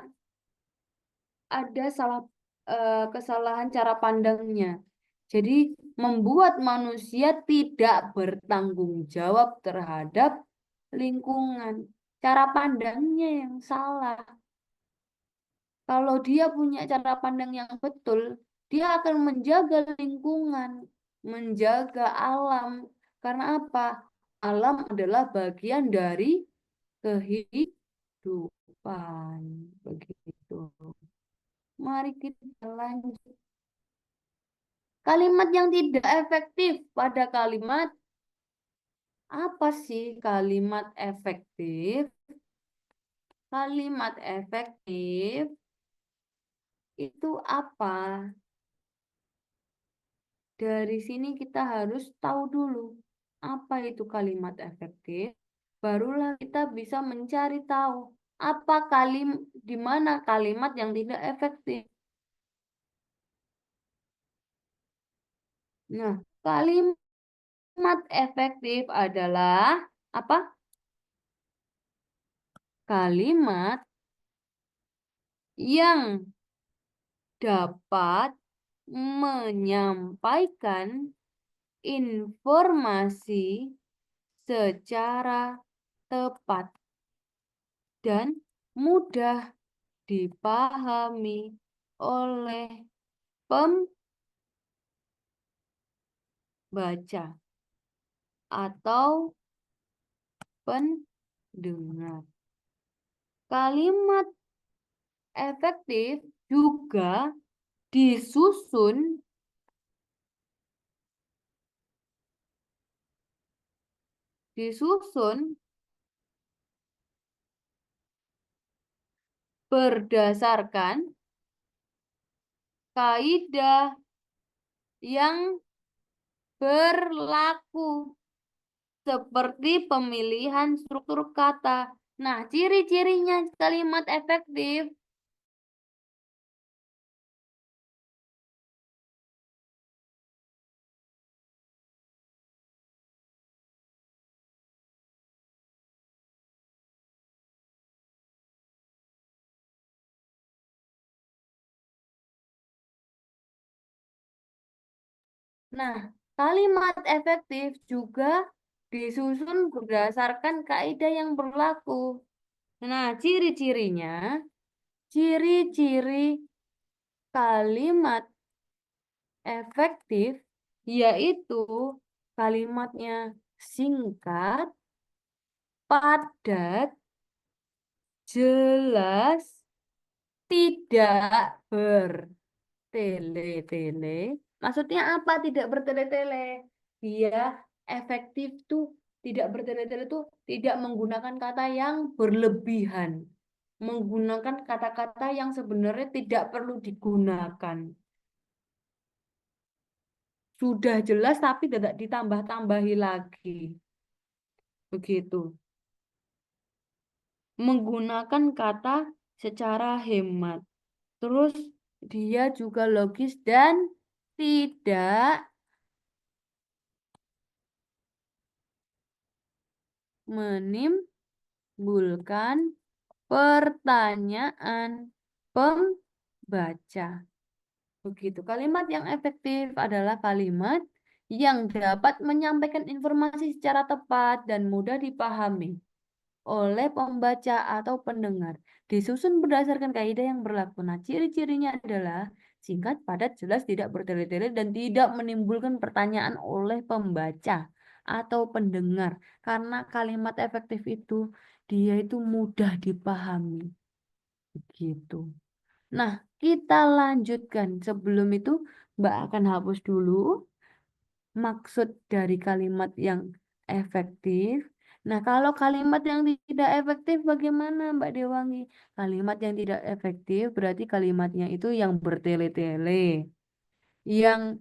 ada kesalahan cara pandangnya. Jadi membuat manusia tidak bertanggung jawab terhadap lingkungan. Cara pandangnya yang salah. Kalau dia punya cara pandang yang betul, dia akan menjaga lingkungan, menjaga alam. Karena apa? Alam adalah bagian dari kehidupan. Begitu. Mari kita lanjut. Kalimat yang tidak efektif pada kalimat apa sih kalimat efektif? Kalimat efektif itu apa? Dari sini kita harus tahu dulu apa itu kalimat efektif. Barulah kita bisa mencari tahu apa di mana kalimat yang tidak efektif. Nah, kalimat efektif adalah apa? Kalimat yang dapat menyampaikan informasi secara tepat dan mudah dipahami oleh pembaca atau pendengar. Kalimat efektif juga disusun disusun berdasarkan kaidah yang berlaku seperti pemilihan struktur kata. Nah, ciri-cirinya kalimat efektif Nah, kalimat efektif juga disusun berdasarkan kaidah yang berlaku. Nah, ciri-ciri kalimat efektif yaitu kalimatnya singkat, padat, jelas, tidak bertele-tele. Maksudnya apa tidak bertele-tele? Dia efektif tuh tidak bertele-tele tuh tidak menggunakan kata yang berlebihan. Menggunakan kata-kata yang sebenarnya tidak perlu digunakan. Sudah jelas tapi tidak ditambah-tambahi lagi. Begitu. Menggunakan kata secara hemat. Terus dia juga logis dan tidak menimbulkan pertanyaan pembaca. Begitu. Kalimat yang efektif adalah kalimat yang dapat menyampaikan informasi secara tepat dan mudah dipahami oleh pembaca atau pendengar. Disusun berdasarkan kaidah yang berlaku. Nah, ciri-cirinya adalah singkat, padat, jelas, tidak bertele-tele, dan tidak menimbulkan pertanyaan oleh pembaca atau pendengar. Karena kalimat efektif itu, dia itu mudah dipahami. Begitu. Nah, kita lanjutkan. Sebelum itu, Mbak akan hapus dulu maksud dari kalimat yang efektif. Nah, kalau kalimat yang tidak efektif bagaimana, Mbak Dewangi? Kalimat yang tidak efektif berarti kalimatnya itu yang bertele-tele, yang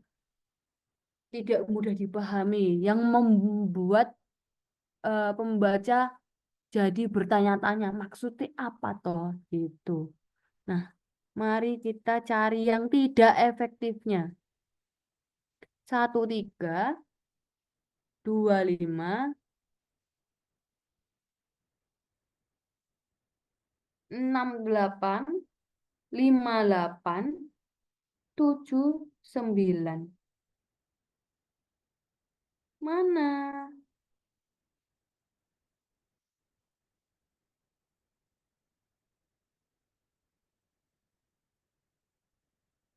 tidak mudah dipahami, yang membuat pembaca jadi bertanya-tanya maksudnya apa toh gitu. Nah, mari kita cari yang tidak efektifnya. 13, 25, 68, 58, 79. Mana?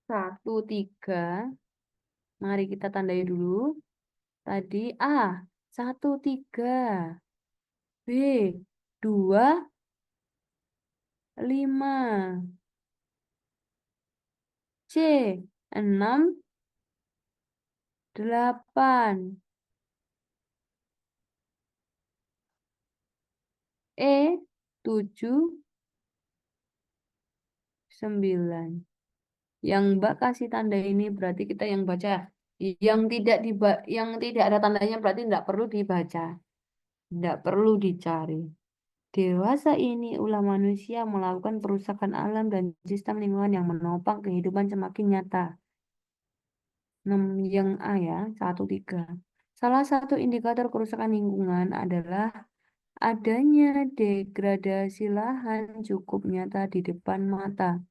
13. Mari kita tandai dulu. Tadi A. 13. B. 2, 5. C, 6, 8. E, 7, 9. Yang Mbak kasih tanda ini berarti kita yang baca. Yang tidak ada tandanya berarti tidak perlu dibaca. Tidak perlu dicari. Dewasa ini ulah manusia melakukan perusakan alam dan sistem lingkungan yang menopang kehidupan semakin nyata. 6 yang A ya, 1, 3. Salah satu indikator kerusakan lingkungan adalah adanya degradasi lahan cukup nyata di depan mata.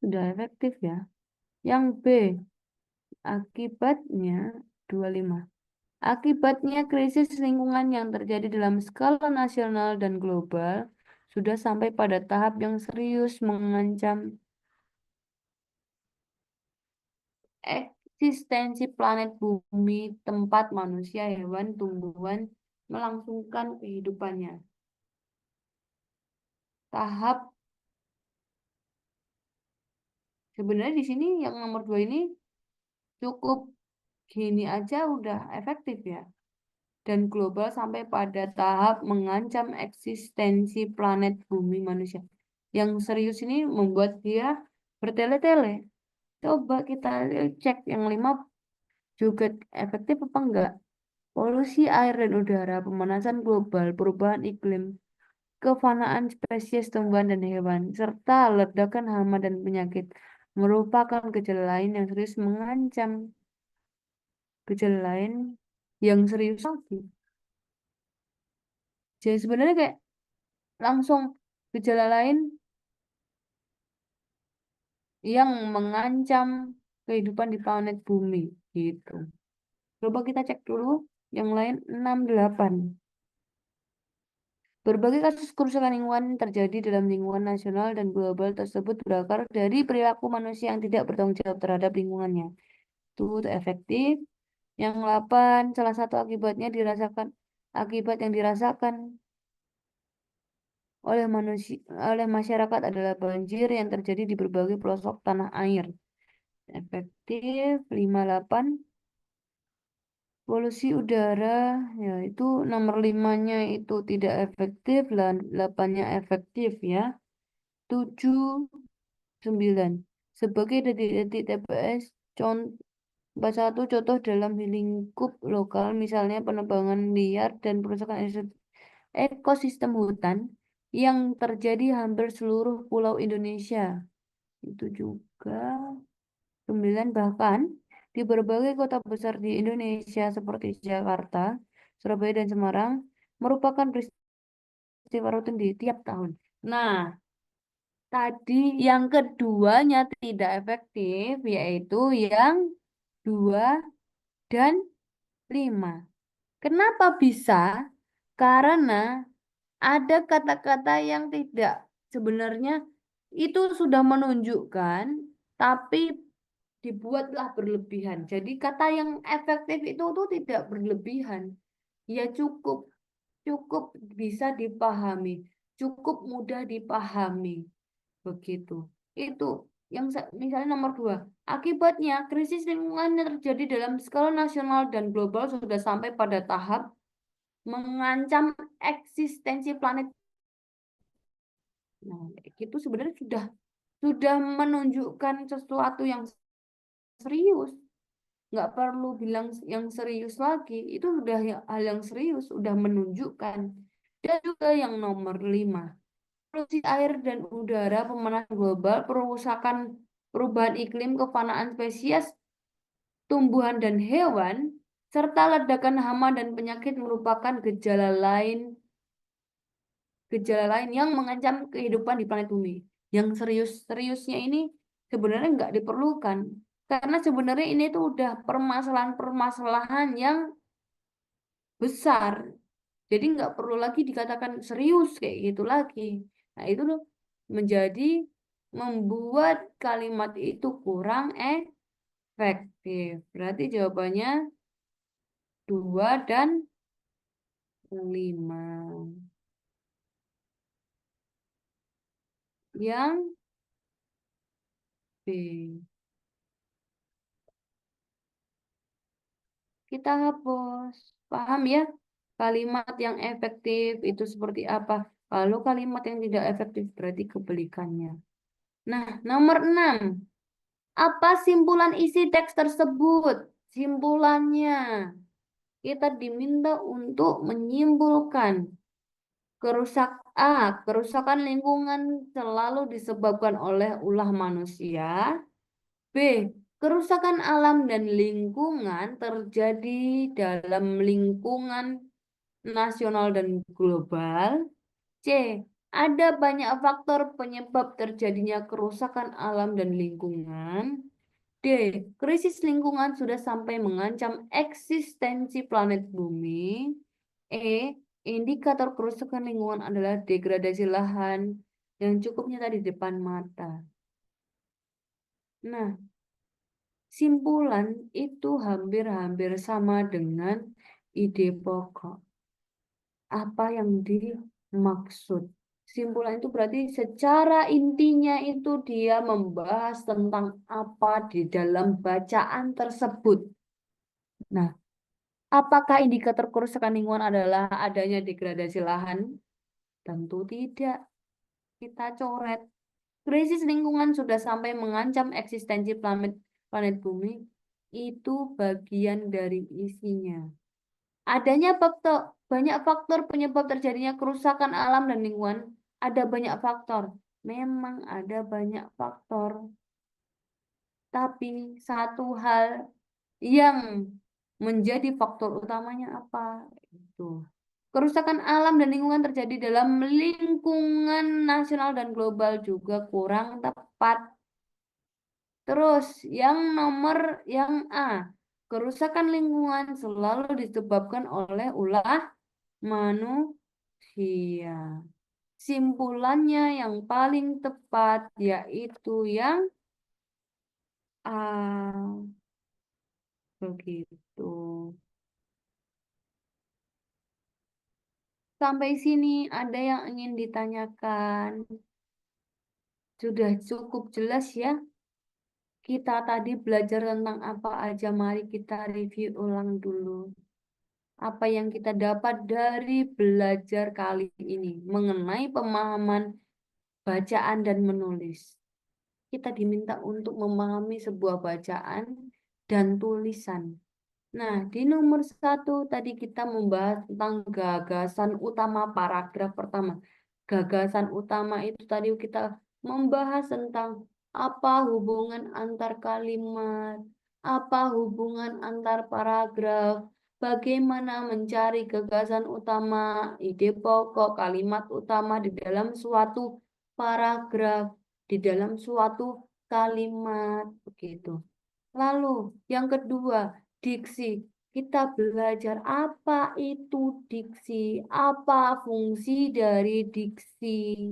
Sudah efektif ya. Yang B, akibatnya 25. Akibatnya krisis lingkungan yang terjadi dalam skala nasional dan global sudah sampai pada tahap yang serius mengancam eksistensi planet bumi, tempat manusia, hewan, tumbuhan melangsungkan kehidupannya. Tahap sebenarnya di sini yang nomor 2 ini cukup gini aja udah efektif ya. Dan global sampai pada tahap mengancam eksistensi planet bumi manusia. Yang serius ini membuat dia bertele-tele. Coba kita cek yang 5 juga efektif apa enggak? Polusi air dan udara, pemanasan global, perubahan iklim, kefanaan spesies tumbuhan dan hewan, serta ledakan hama dan penyakit merupakan gejala lain yang serius mengancam gejala lain yang serius lagi. Jadi sebenarnya kayak langsung gejala lain yang mengancam kehidupan di planet bumi gitu. Coba kita cek dulu yang lain 6, 8. Berbagai kasus kerusakan lingkungan terjadi dalam lingkungan nasional dan global tersebut berakar dari perilaku manusia yang tidak bertanggung jawab terhadap lingkungannya. Itu efektif. Yang 8, salah satu akibat yang dirasakan oleh masyarakat adalah banjir yang terjadi di berbagai pelosok tanah air. Efektif. 5, 8. Polusi udara, ya itu nomor 5-nya itu tidak efektif, 8-nya efektif ya. 7, 9. Sebagai detik-detik TPS, contoh satu contoh dalam lingkup lokal, misalnya penebangan liar dan perusakan ekosistem hutan yang terjadi hampir seluruh pulau Indonesia. Itu juga 9, bahkan di berbagai kota besar di Indonesia seperti Jakarta, Surabaya, dan Semarang merupakan peristiwa rutin di tiap tahun. Nah, tadi yang keduanya tidak efektif, yaitu yang 2 dan 5. Kenapa bisa? Karena ada kata-kata yang tidak sebenarnya itu sudah menunjukkan, tapi dibuatlah berlebihan. Jadi kata yang efektif itu tuh tidak berlebihan. Ya cukup, cukup bisa dipahami, cukup mudah dipahami. Begitu. Itu yang misalnya nomor 2. Akibatnya krisis lingkungan yang terjadi dalam skala nasional dan global sudah sampai pada tahap mengancam eksistensi planet. Nah, itu sebenarnya sudah menunjukkan sesuatu yang serius. Nggak perlu bilang yang serius lagi, itu sudah hal yang serius, sudah menunjukkan. Dan juga yang nomor 5, polusi air dan udara, pemanasan global, perusakan perubahan iklim, kefanaan spesies, tumbuhan dan hewan, serta ledakan hama dan penyakit merupakan gejala lain yang mengancam kehidupan di planet bumi. Yang serius-seriusnya ini sebenarnya nggak diperlukan. Karena sebenarnya ini tuh udah permasalahan-permasalahan yang besar. Jadi nggak perlu lagi dikatakan serius kayak gitu lagi. Nah itu loh menjadi membuat kalimat itu kurang efektif. Berarti jawabannya 2 dan 5. Yang B. Kita hapus. Paham ya? Kalimat yang efektif itu seperti apa? Kalau kalimat yang tidak efektif berarti kebalikannya. Nah, nomor 6. Apa simpulan isi teks tersebut? Simpulannya, kita diminta untuk menyimpulkan kerusakan lingkungan selalu disebabkan oleh ulah manusia. B. Kerusakan alam dan lingkungan terjadi dalam lingkungan nasional dan global. C. Ada banyak faktor penyebab terjadinya kerusakan alam dan lingkungan. D. Krisis lingkungan sudah sampai mengancam eksistensi planet bumi. E. Indikator kerusakan lingkungan adalah degradasi lahan yang cukup nyata di depan mata. Nah, simpulan itu hampir-hampir sama dengan ide pokok. Apa yang dimaksud? Simpulan itu berarti secara intinya itu dia membahas tentang apa di dalam bacaan tersebut. Nah, apakah indikator kerusakan lingkungan adalah adanya degradasi lahan? Tentu tidak. Kita coret. Krisis lingkungan sudah sampai mengancam eksistensi planet bumi. Itu bagian dari isinya. Adanya banyak faktor penyebab terjadinya kerusakan alam dan lingkungan. Ada banyak faktor. Memang ada banyak faktor. Tapi satu hal yang menjadi faktor utamanya apa? Itu. Kerusakan alam dan lingkungan terjadi dalam lingkungan nasional dan global juga kurang tepat. Terus yang A, kerusakan lingkungan selalu disebabkan oleh ulah manusia. Simpulannya yang paling tepat yaitu yang A. Begitu. Sampai sini ada yang ingin ditanyakan? Sudah cukup jelas ya? Kita tadi belajar tentang apa aja, mari kita review ulang dulu. Apa yang kita dapat dari belajar kali ini mengenai pemahaman bacaan dan menulis. Kita diminta untuk memahami sebuah bacaan dan tulisan. Nah, di nomor 1 tadi kita membahas tentang gagasan utama paragraf pertama. Gagasan utama itu tadi kita membahas tentang apa hubungan antar kalimat, apa hubungan antar paragraf, bagaimana mencari gagasan utama, ide pokok, kalimat utama di dalam suatu paragraf, di dalam suatu kalimat, begitu. Lalu yang kedua, diksi. Kita belajar apa itu diksi, apa fungsi dari diksi.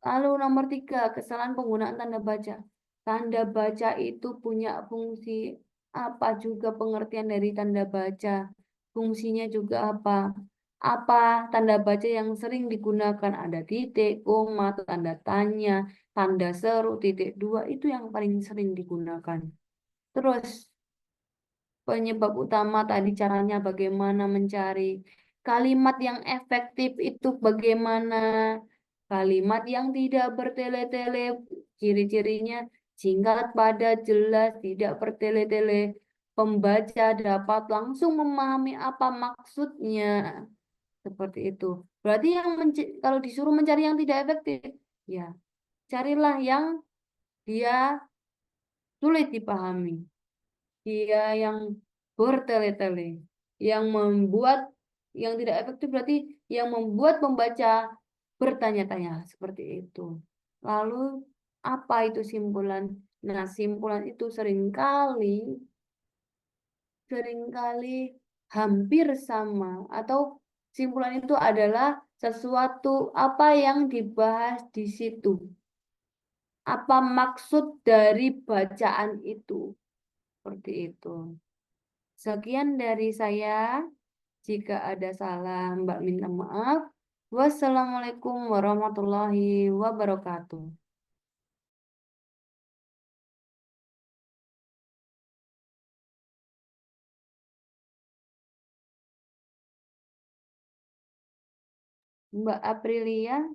Lalu nomor 3, kesalahan penggunaan tanda baca. Tanda baca itu punya fungsi apa juga pengertian dari tanda baca. Fungsinya juga apa? Apa tanda baca yang sering digunakan? Ada titik, koma, tanda tanya, tanda seru, titik dua, itu yang paling sering digunakan. Terus penyebab utama tadi caranya bagaimana mencari kalimat yang efektif itu bagaimana kalimat yang tidak bertele-tele ciri-cirinya singkat padat jelas tidak bertele-tele pembaca dapat langsung memahami apa maksudnya seperti itu. Berarti kalau disuruh mencari yang tidak efektif ya carilah yang dia sulit dipahami, dia yang bertele-tele, yang membuat yang tidak efektif berarti yang membuat pembaca bertanya-tanya seperti itu. Lalu apa itu simpulan? Nah, simpulan itu seringkali hampir sama atau simpulan itu adalah sesuatu apa yang dibahas di situ. Apa maksud dari bacaan itu? Seperti itu. Sekian dari saya. Jika ada salah, Mbak minta maaf. Wassalamualaikum warahmatullahi wabarakatuh. Mbak Aprilia,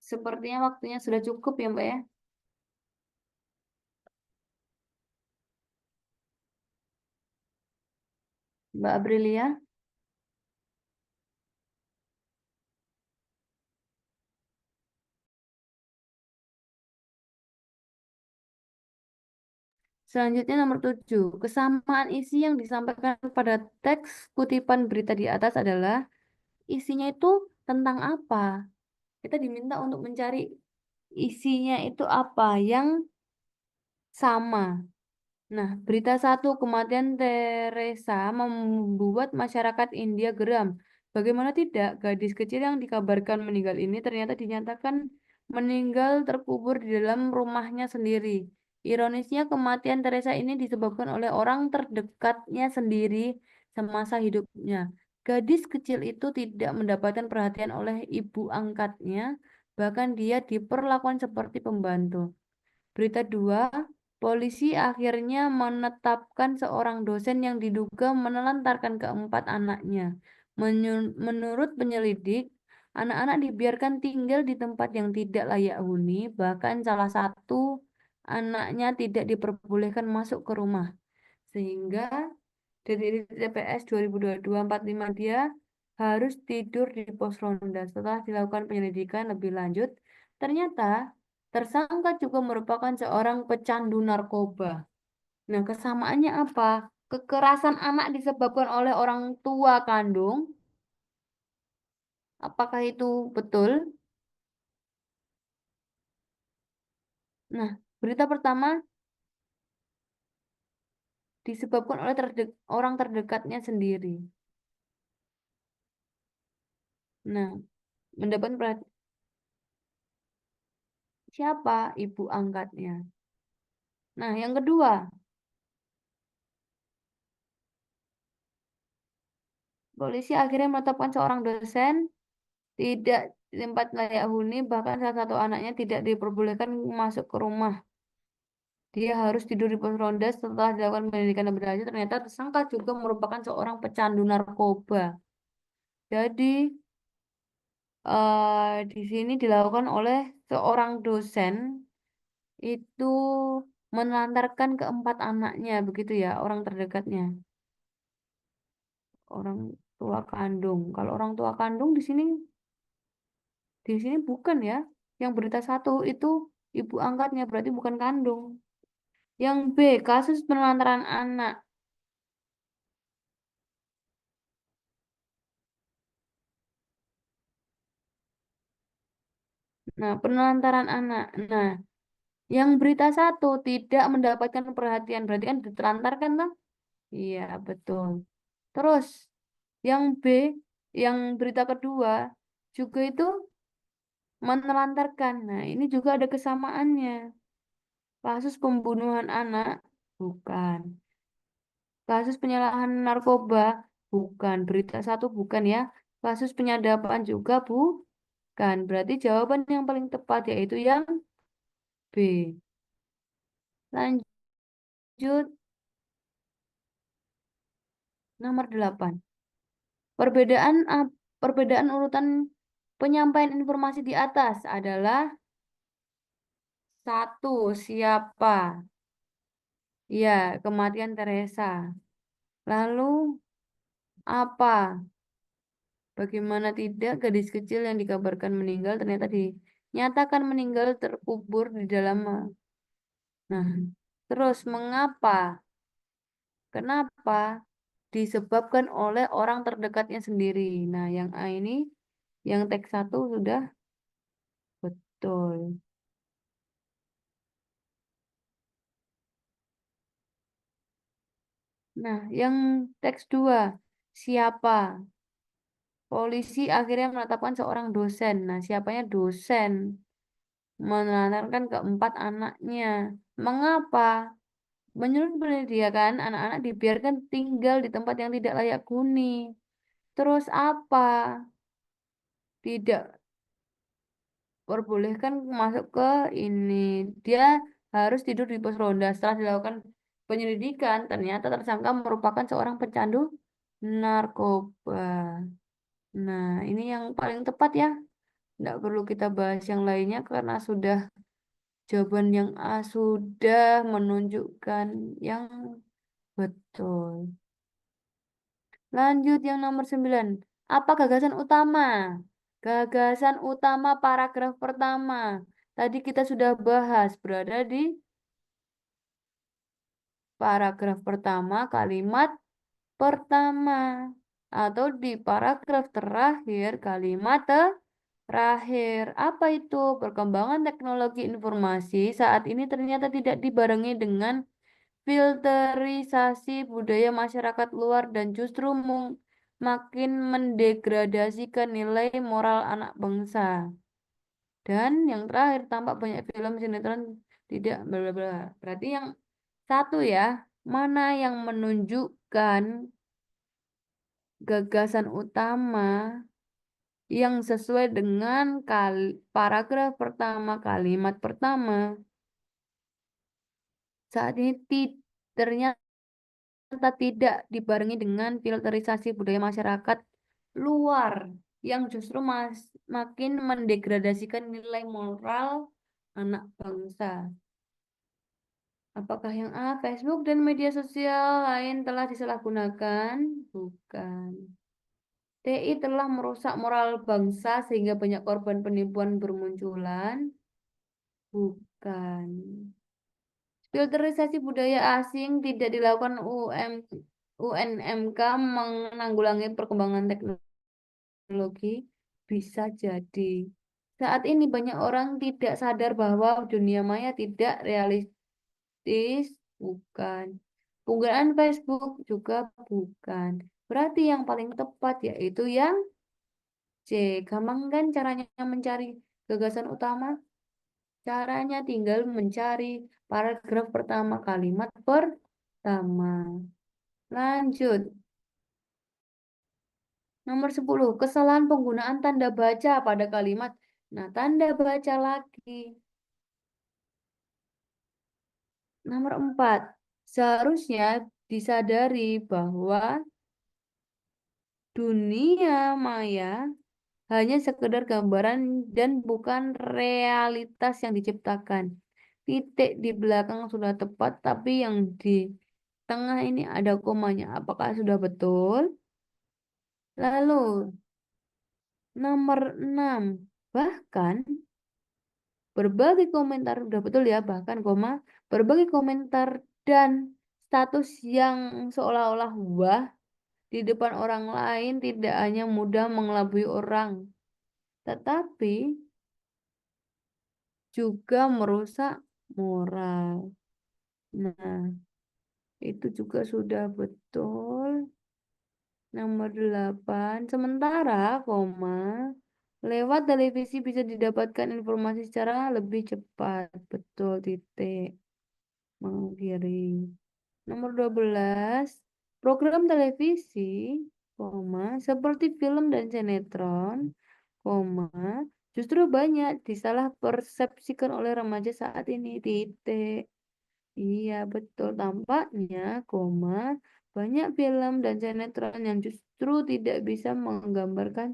sepertinya waktunya sudah cukup ya, Mbak ya. Mbak Aprilia. Selanjutnya nomor 7. Kesamaan isi yang disampaikan pada teks kutipan berita di atas adalah isinya itu tentang apa? Kita diminta untuk mencari isinya itu apa yang sama. Nah, berita satu kematian Teresa membuat masyarakat India geram. Bagaimana tidak, gadis kecil yang dikabarkan meninggal ini ternyata dinyatakan meninggal terkubur di dalam rumahnya sendiri. Ironisnya, kematian Teresa ini disebabkan oleh orang terdekatnya sendiri semasa hidupnya. Gadis kecil itu tidak mendapatkan perhatian oleh ibu angkatnya, bahkan dia diperlakukan seperti pembantu. Berita 2, polisi akhirnya menetapkan seorang dosen yang diduga menelantarkan keempat anaknya. Menurut penyelidik, anak-anak dibiarkan tinggal di tempat yang tidak layak huni, bahkan salah satu anaknya tidak diperbolehkan masuk ke rumah. Sehingga dari TPS 2022-45 dia harus tidur di pos ronda. Setelah dilakukan penyelidikan lebih lanjut, ternyata tersangka juga merupakan seorang pecandu narkoba. Nah, kesamaannya apa? Kekerasan anak disebabkan oleh orang tua kandung. Apakah itu betul? Nah, berita pertama disebabkan oleh orang terdekatnya sendiri. Nah, mendapat perhatian siapa? Ibu angkatnya. Nah, yang kedua, polisi akhirnya menetapkan seorang dosen tidak di tempat layak huni, bahkan salah satu anaknya tidak diperbolehkan masuk ke rumah. Dia harus tidur di pos ronda. Setelah dilakukan penyelidikan lebih lanjut, ternyata tersangka juga merupakan seorang pecandu narkoba. Jadi di sini dilakukan oleh seorang dosen itu menelantarkan keempat anaknya, begitu ya, orang terdekatnya, orang tua kandung. Kalau orang tua kandung di sini bukan ya. Yang berita satu itu ibu angkatnya, berarti bukan kandung. Yang B, kasus penelantaran anak. Nah, penelantaran anak. Nah, yang berita satu tidak mendapatkan perhatian, berarti kan ditelantarkan toh? Iya, betul. Terus, yang B, yang berita kedua juga itu menelantarkan. Nah, ini juga ada kesamaannya. Kasus pembunuhan anak, bukan. Kasus penyalahan narkoba, bukan. Berita satu, bukan ya. Kasus penyadapan juga, bukan. Berarti jawaban yang paling tepat yaitu yang B. Lanjut, nomor 8. Perbedaan perbedaan urutan penyampaian informasi di atas adalah satu, siapa? Ya, kematian Teresa. Lalu apa? Bagaimana tidak gadis kecil yang dikabarkan meninggal ternyata dinyatakan meninggal terkubur di dalam. Nah, terus mengapa? Kenapa? Disebabkan oleh orang terdekatnya sendiri. Nah, yang A ini, yang teks satu sudah betul. Nah, yang teks dua, siapa? Polisi akhirnya menetapkan seorang dosen. Nah, siapanya dosen? Menelantarkan keempat anaknya. Mengapa? Menurut penelitian, anak-anak dibiarkan tinggal di tempat yang tidak layak huni. Terus apa? Tidak perbolehkan masuk ke ini. Dia harus tidur di pos ronda. Setelah dilakukan penyelidikan, ternyata tersangka merupakan seorang pecandu narkoba. Nah, ini yang paling tepat ya. Tidak perlu kita bahas yang lainnya karena sudah jawaban yang A sudah menunjukkan yang betul. Lanjut yang nomor 9. Apa gagasan utama? Gagasan utama paragraf pertama. Tadi kita sudah bahas berada di paragraf pertama kalimat pertama atau di paragraf terakhir kalimat terakhir. Apa itu? Perkembangan teknologi informasi saat ini ternyata tidak dibarengi dengan filterisasi budaya masyarakat luar dan justru makin mendegradasikan nilai moral anak bangsa. Dan yang terakhir tampak banyak film sinetron tidak bla bla bla. Berarti yang satu ya, mana yang menunjukkan gagasan utama yang sesuai dengan paragraf pertama, kalimat pertama. Saat ini ternyata tidak dibarengi dengan filterisasi budaya masyarakat luar yang justru makin mendegradasikan nilai moral anak bangsa. Apakah yang A, Facebook dan media sosial lain telah disalahgunakan? Bukan. TI telah merusak moral bangsa sehingga banyak korban penipuan bermunculan? Bukan. Filterisasi budaya asing tidak dilakukan UNMK menanggulangi perkembangan teknologi bisa jadi. Saat ini banyak orang tidak sadar bahwa dunia maya tidak realistis, bukan. Penggunaan Facebook juga bukan. Berarti yang paling tepat yaitu yang C. Gampang kan caranya mencari gagasan utama? Caranya tinggal mencari paragraf pertama kalimat pertama. Lanjut. Nomor 10. Kesalahan penggunaan tanda baca pada kalimat. Nah, tanda baca lagi. Nomor 4. Seharusnya disadari bahwa dunia maya hanya sekedar gambaran dan bukan realitas yang diciptakan. Titik di belakang sudah tepat, tapi yang di tengah ini ada komanya. Apakah sudah betul? Lalu, nomor 6. Bahkan berbagai komentar, udah betul ya, bahkan koma, berbagai komentar dan status yang seolah-olah wah di depan orang lain tidak hanya mudah mengelabui orang, tetapi juga merusak moral. Nah, itu juga sudah betul. Nomor 8. Sementara, koma, lewat televisi bisa didapatkan informasi secara lebih cepat. Betul, titik. Mengakhiri. Nomor 12. Program televisi, koma, seperti film dan sinetron, koma, justru banyak disalah persepsikan oleh remaja saat ini, titik. Iya, betul. Tampaknya, koma, banyak film dan sinetron yang justru tidak bisa menggambarkan,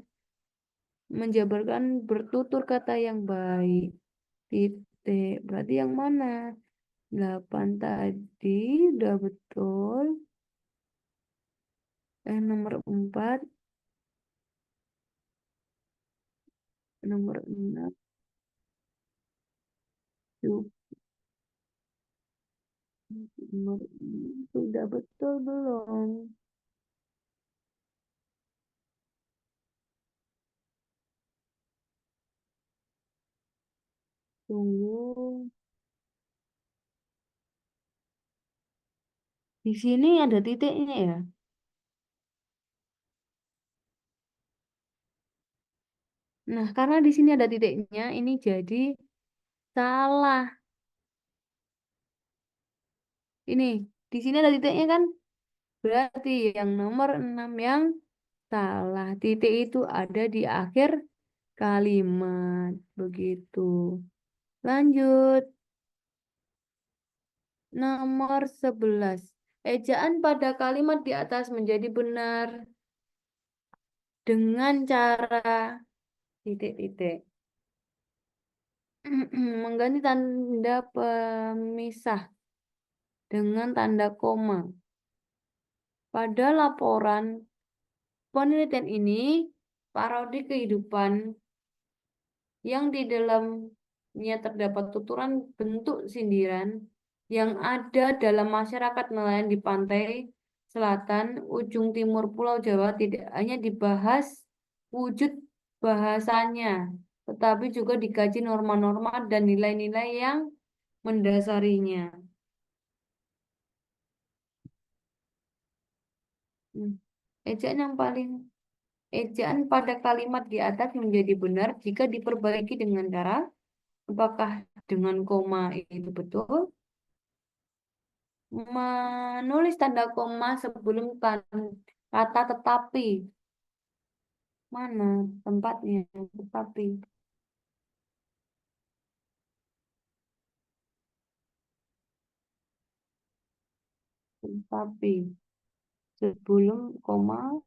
menjabarkan bertutur kata yang baik. Titik. Berarti yang mana? 8 tadi udah betul. Nomor 4, nomor 6, nomor 6. Sudah betul belum? Tunggu. Di sini ada titiknya ya. Nah, karena di sini ada titiknya, ini jadi salah. Ini, di sini ada titiknya kan? Berarti yang nomor 6 yang salah. Titik itu ada di akhir kalimat. Begitu. Lanjut. Nomor 11. Ejaan pada kalimat di atas menjadi benar dengan cara titik-titik. Mengganti tanda pemisah dengan tanda koma. Pada laporan penelitian ini, parodi kehidupan yang di dalamnya terdapat tuturan bentuk sindiran yang ada dalam masyarakat nelayan di pantai selatan ujung timur Pulau Jawa tidak hanya dibahas wujud bahasanya, tetapi juga dikaji norma-norma dan nilai-nilai yang mendasarinya. Hmm. Ejaan yang paling Ejaan pada kalimat di atas menjadi benar jika diperbaiki dengan cara apakah dengan koma itu betul? Menulis tanda koma sebelum kata tetapi. Mana tempatnya? Tetapi. Tetapi. Sebelum koma.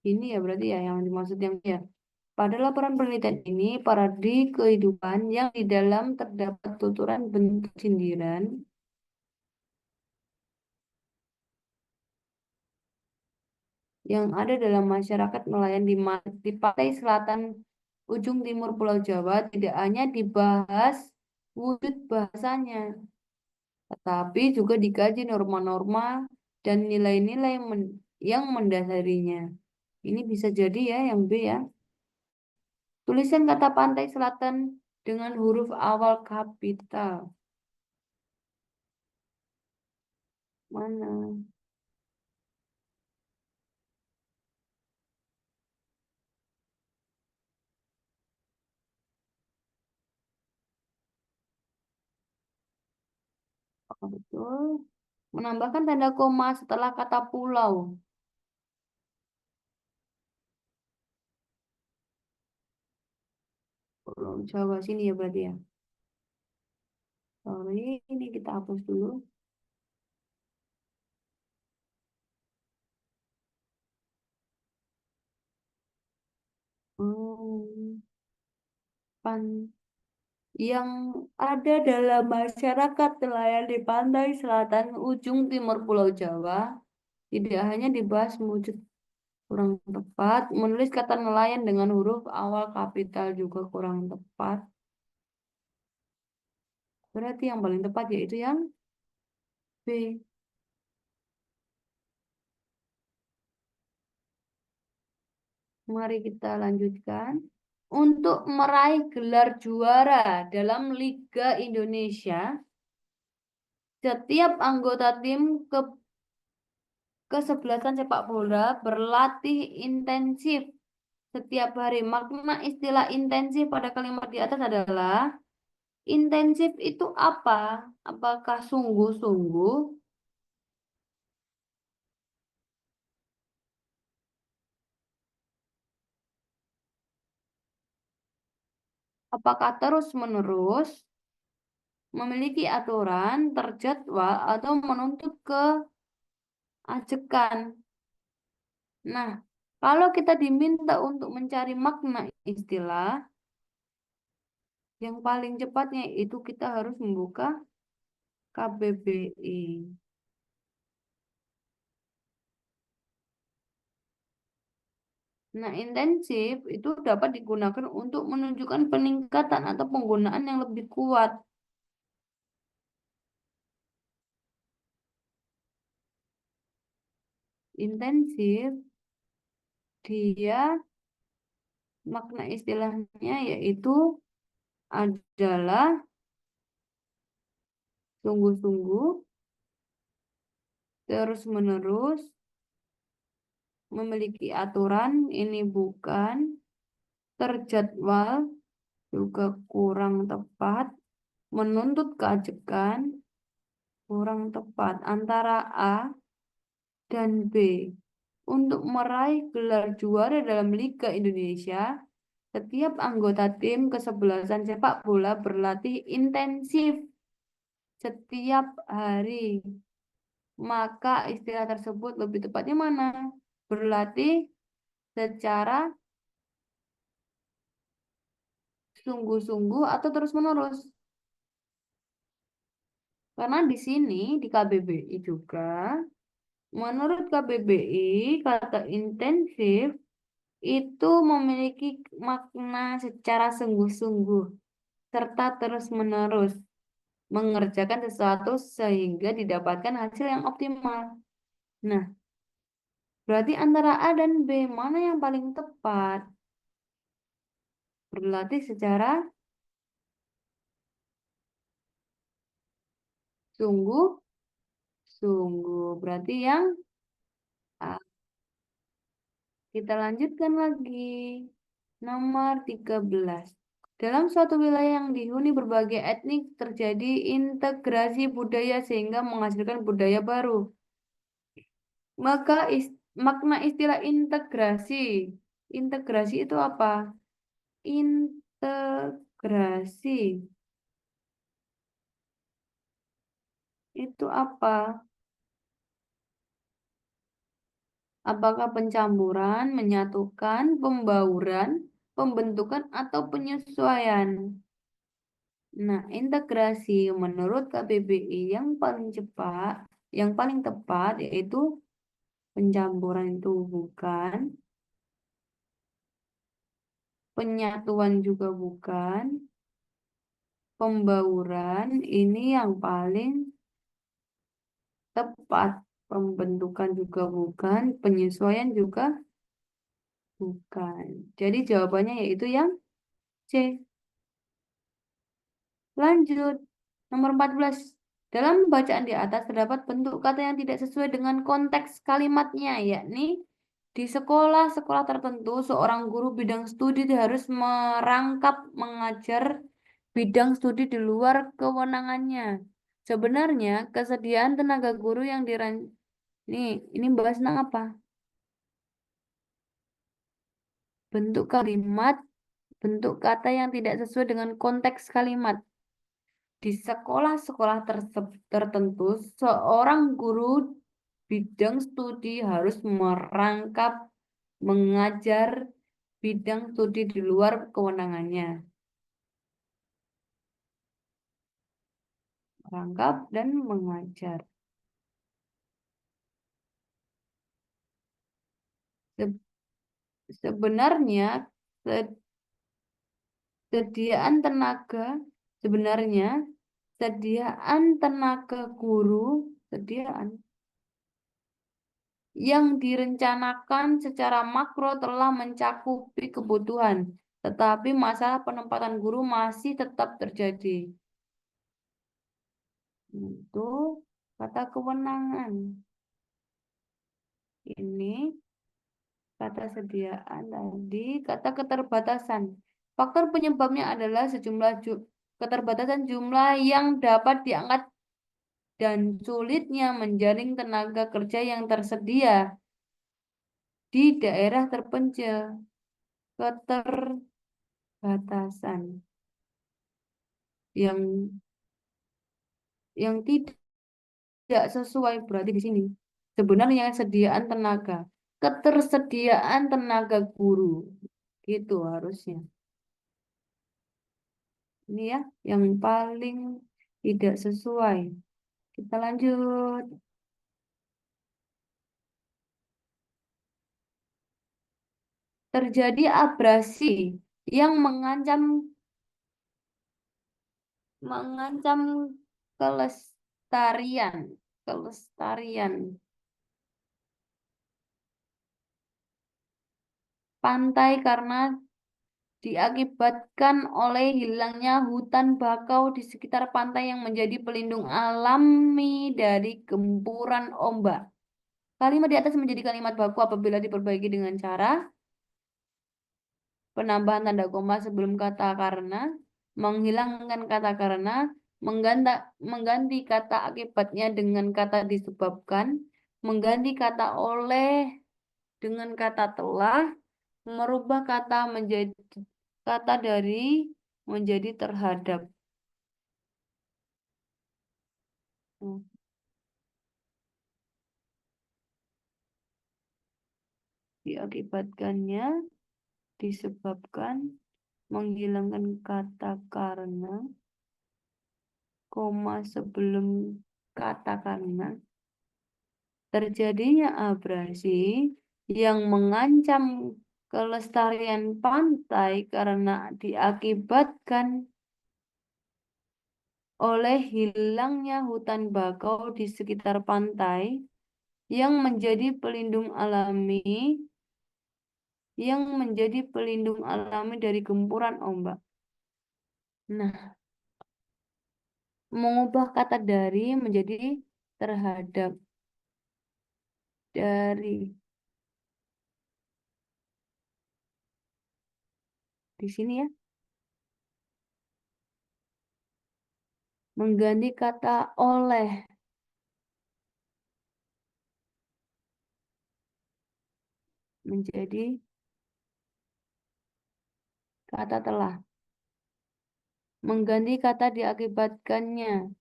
Ini ya berarti ya yang dimaksud yang ya. Pada laporan penelitian ini, parodi kehidupan yang di dalam terdapat tuturan bentuk sindiran yang ada dalam masyarakat nelayan di pantai selatan ujung timur Pulau Jawa tidak hanya dibahas wujud bahasanya, tetapi juga dikaji norma-norma dan nilai-nilai yang mendasarinya. Ini bisa jadi ya yang B ya. Tulisan kata pantai selatan dengan huruf awal kapital. Mana? Apa betul? Menambahkan tanda koma setelah kata pulau. Pulau Jawa sini ya berarti ya. Sorry, ini kita hapus dulu. Hmm, pan yang ada dalam masyarakat nelayan di pantai selatan ujung timur Pulau Jawa tidak hanya dibahas wujud kurang tepat, menulis kata nelayan dengan huruf awal kapital juga kurang tepat. Berarti yang paling tepat yaitu yang B. Mari kita lanjutkan. Untuk meraih gelar juara dalam Liga Indonesia, setiap anggota tim kesebelasan sepak bola berlatih intensif setiap hari. Makna istilah intensif pada kalimat di atas adalah intensif itu apa? Apakah sungguh-sungguh? Apakah terus-menerus? Memiliki aturan, terjadwal, atau menuntut keajekan? Nah, kalau kita diminta untuk mencari makna istilah, yang paling cepatnya itu kita harus membuka KBBI. Nah, intensif itu dapat digunakan untuk menunjukkan peningkatan atau penggunaan yang lebih kuat. Intensif, dia makna istilahnya yaitu adalah sungguh-sungguh, terus-menerus, memiliki aturan, ini bukan, terjadwal, juga kurang tepat, menuntut keajaiban, kurang tepat, antara A dan B. Untuk meraih gelar juara dalam Liga Indonesia, setiap anggota tim kesebelasan sepak bola berlatih intensif setiap hari. Maka istilah tersebut lebih tepatnya mana? Berlatih secara sungguh-sungguh atau terus-menerus. Karena di sini di KBBI juga, menurut KBBI, kata intensif itu memiliki makna secara sungguh-sungguh serta terus-menerus mengerjakan sesuatu sehingga didapatkan hasil yang optimal. Nah, berarti antara A dan B mana yang paling tepat? Berlatih secara sungguh-sungguh. Berarti yang A. Kita lanjutkan lagi. Nomor 13. Dalam suatu wilayah yang dihuni berbagai etnik terjadi integrasi budaya sehingga menghasilkan budaya baru. Maka makna istilah integrasi. Integrasi itu apa? Integrasi itu apa? Apakah pencampuran, menyatukan, pembauran, pembentukan, atau penyesuaian? Nah, integrasi menurut KBBI yang paling cepat, yang paling tepat yaitu pencampuran itu bukan, penyatuan juga bukan, pembauran ini yang paling tepat, pembentukan juga bukan, penyesuaian juga bukan. Jadi jawabannya yaitu yang C. Lanjut. Nomor 14. Dalam bacaan di atas terdapat bentuk kata yang tidak sesuai dengan konteks kalimatnya, yakni di sekolah-sekolah tertentu seorang guru bidang studi harus merangkap mengajar bidang studi di luar kewenangannya. Sebenarnya kesediaan tenaga guru yang ini bahas tentang apa? Bentuk kalimat, bentuk kata yang tidak sesuai dengan konteks kalimat. Di sekolah-sekolah tertentu, seorang guru bidang studi harus merangkap mengajar bidang studi di luar kewenangannya. Merangkap dan mengajar. Se- Sebenarnya sediaan tenaga, sebenarnya sediaan tenaga guru, sediaan yang direncanakan secara makro telah mencakupi kebutuhan, tetapi masalah penempatan guru masih tetap terjadi. Itu kata kewenangan. Ini kata sediaan tadi, kata keterbatasan. Faktor penyebabnya adalah sejumlah keterbatasan jumlah yang dapat diangkat dan sulitnya menjaring tenaga kerja yang tersedia di daerah terpencil. Keterbatasan yang tidak sesuai berarti di sini. Sebenarnya sediaan tenaga, ketersediaan tenaga guru, gitu harusnya. Ini ya, yang paling tidak sesuai. Kita lanjut. Terjadi abrasi yang mengancam kelestarian, kelestarian pantai karena diakibatkan oleh hilangnya hutan bakau di sekitar pantai yang menjadi pelindung alami dari gempuran ombak. Kalimat di atas menjadi kalimat baku apabila diperbaiki dengan cara penambahan tanda koma sebelum kata karena, menghilangkan kata karena, mengganti, mengganti kata akibatnya dengan kata disebabkan, mengganti kata oleh dengan kata telah, merubah kata menjadi kata dari menjadi terhadap. Hmm, Diakibatkannya, disebabkan, menghilangkan kata karena, koma sebelum kata karena, terjadinya abrasi yang mengancam kelestarian pantai karena diakibatkan oleh hilangnya hutan bakau di sekitar pantai yang menjadi pelindung alami dari gempuran ombak. Nah, mengubah kata dari menjadi terhadap. Dari di sini ya, mengganti kata oleh menjadi kata telah, mengganti kata diakibatkannya.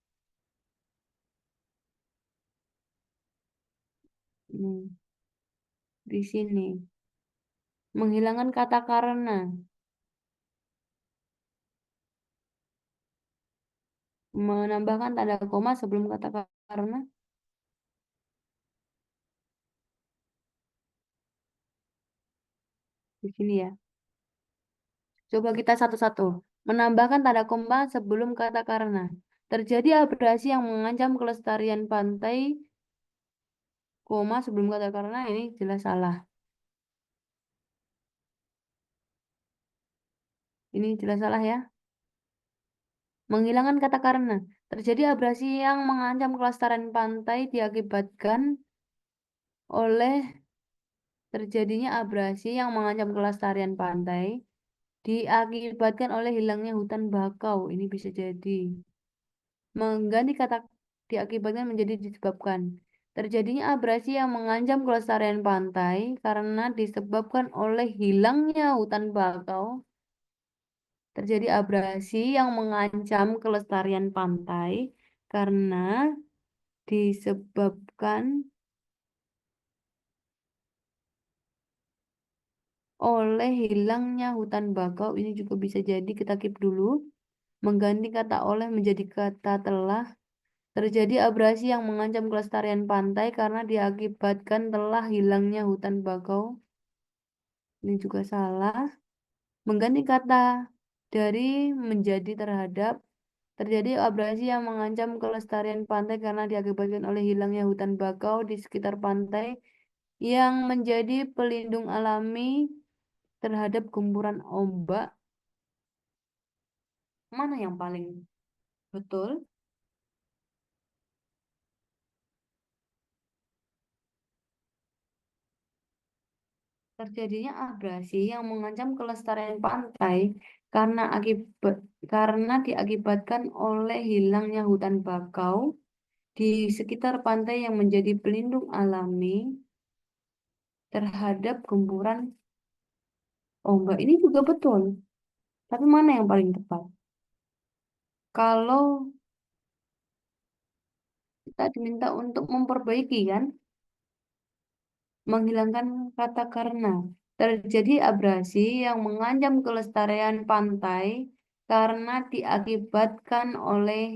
Hmm, di sini menghilangkan kata karena, menambahkan tanda koma sebelum kata karena. Di sini ya, coba kita satu-satu. Menambahkan tanda koma sebelum kata karena, terjadi abrasi yang mengancam kelestarian pantai, koma sebelum kata karena, ini jelas salah. Ini jelas salah ya. Menghilangkan kata karena. Terjadi abrasi yang mengancam kelestarian pantai diakibatkan oleh terjadinya abrasi yang mengancam kelestarian pantai diakibatkan oleh hilangnya hutan bakau. Ini bisa jadi. Mengganti kata diakibatkan menjadi disebabkan. Terjadinya abrasi yang mengancam kelestarian pantai karena disebabkan oleh hilangnya hutan bakau. Terjadi abrasi yang mengancam kelestarian pantai karena disebabkan oleh hilangnya hutan bakau. Ini juga bisa jadi, kita keep dulu. Mengganti kata oleh menjadi kata telah. Terjadi abrasi yang mengancam kelestarian pantai karena diakibatkan telah hilangnya hutan bakau. Ini juga salah. Mengganti kata dari menjadi terhadap. Terjadi abrasi yang mengancam kelestarian pantai karena diakibatkan oleh hilangnya hutan bakau di sekitar pantai yang menjadi pelindung alami terhadap gempuran ombak. Mana yang paling betul? Terjadinya abrasi yang mengancam kelestarian pantai karena diakibatkan oleh hilangnya hutan bakau di sekitar pantai yang menjadi pelindung alami terhadap gempuran ombak. Ini juga betul. Tapi mana yang paling tepat? Kalau kita diminta untuk memperbaiki kan, menghilangkan kata karena. Terjadi abrasi yang mengancam kelestarian pantai karena diakibatkan oleh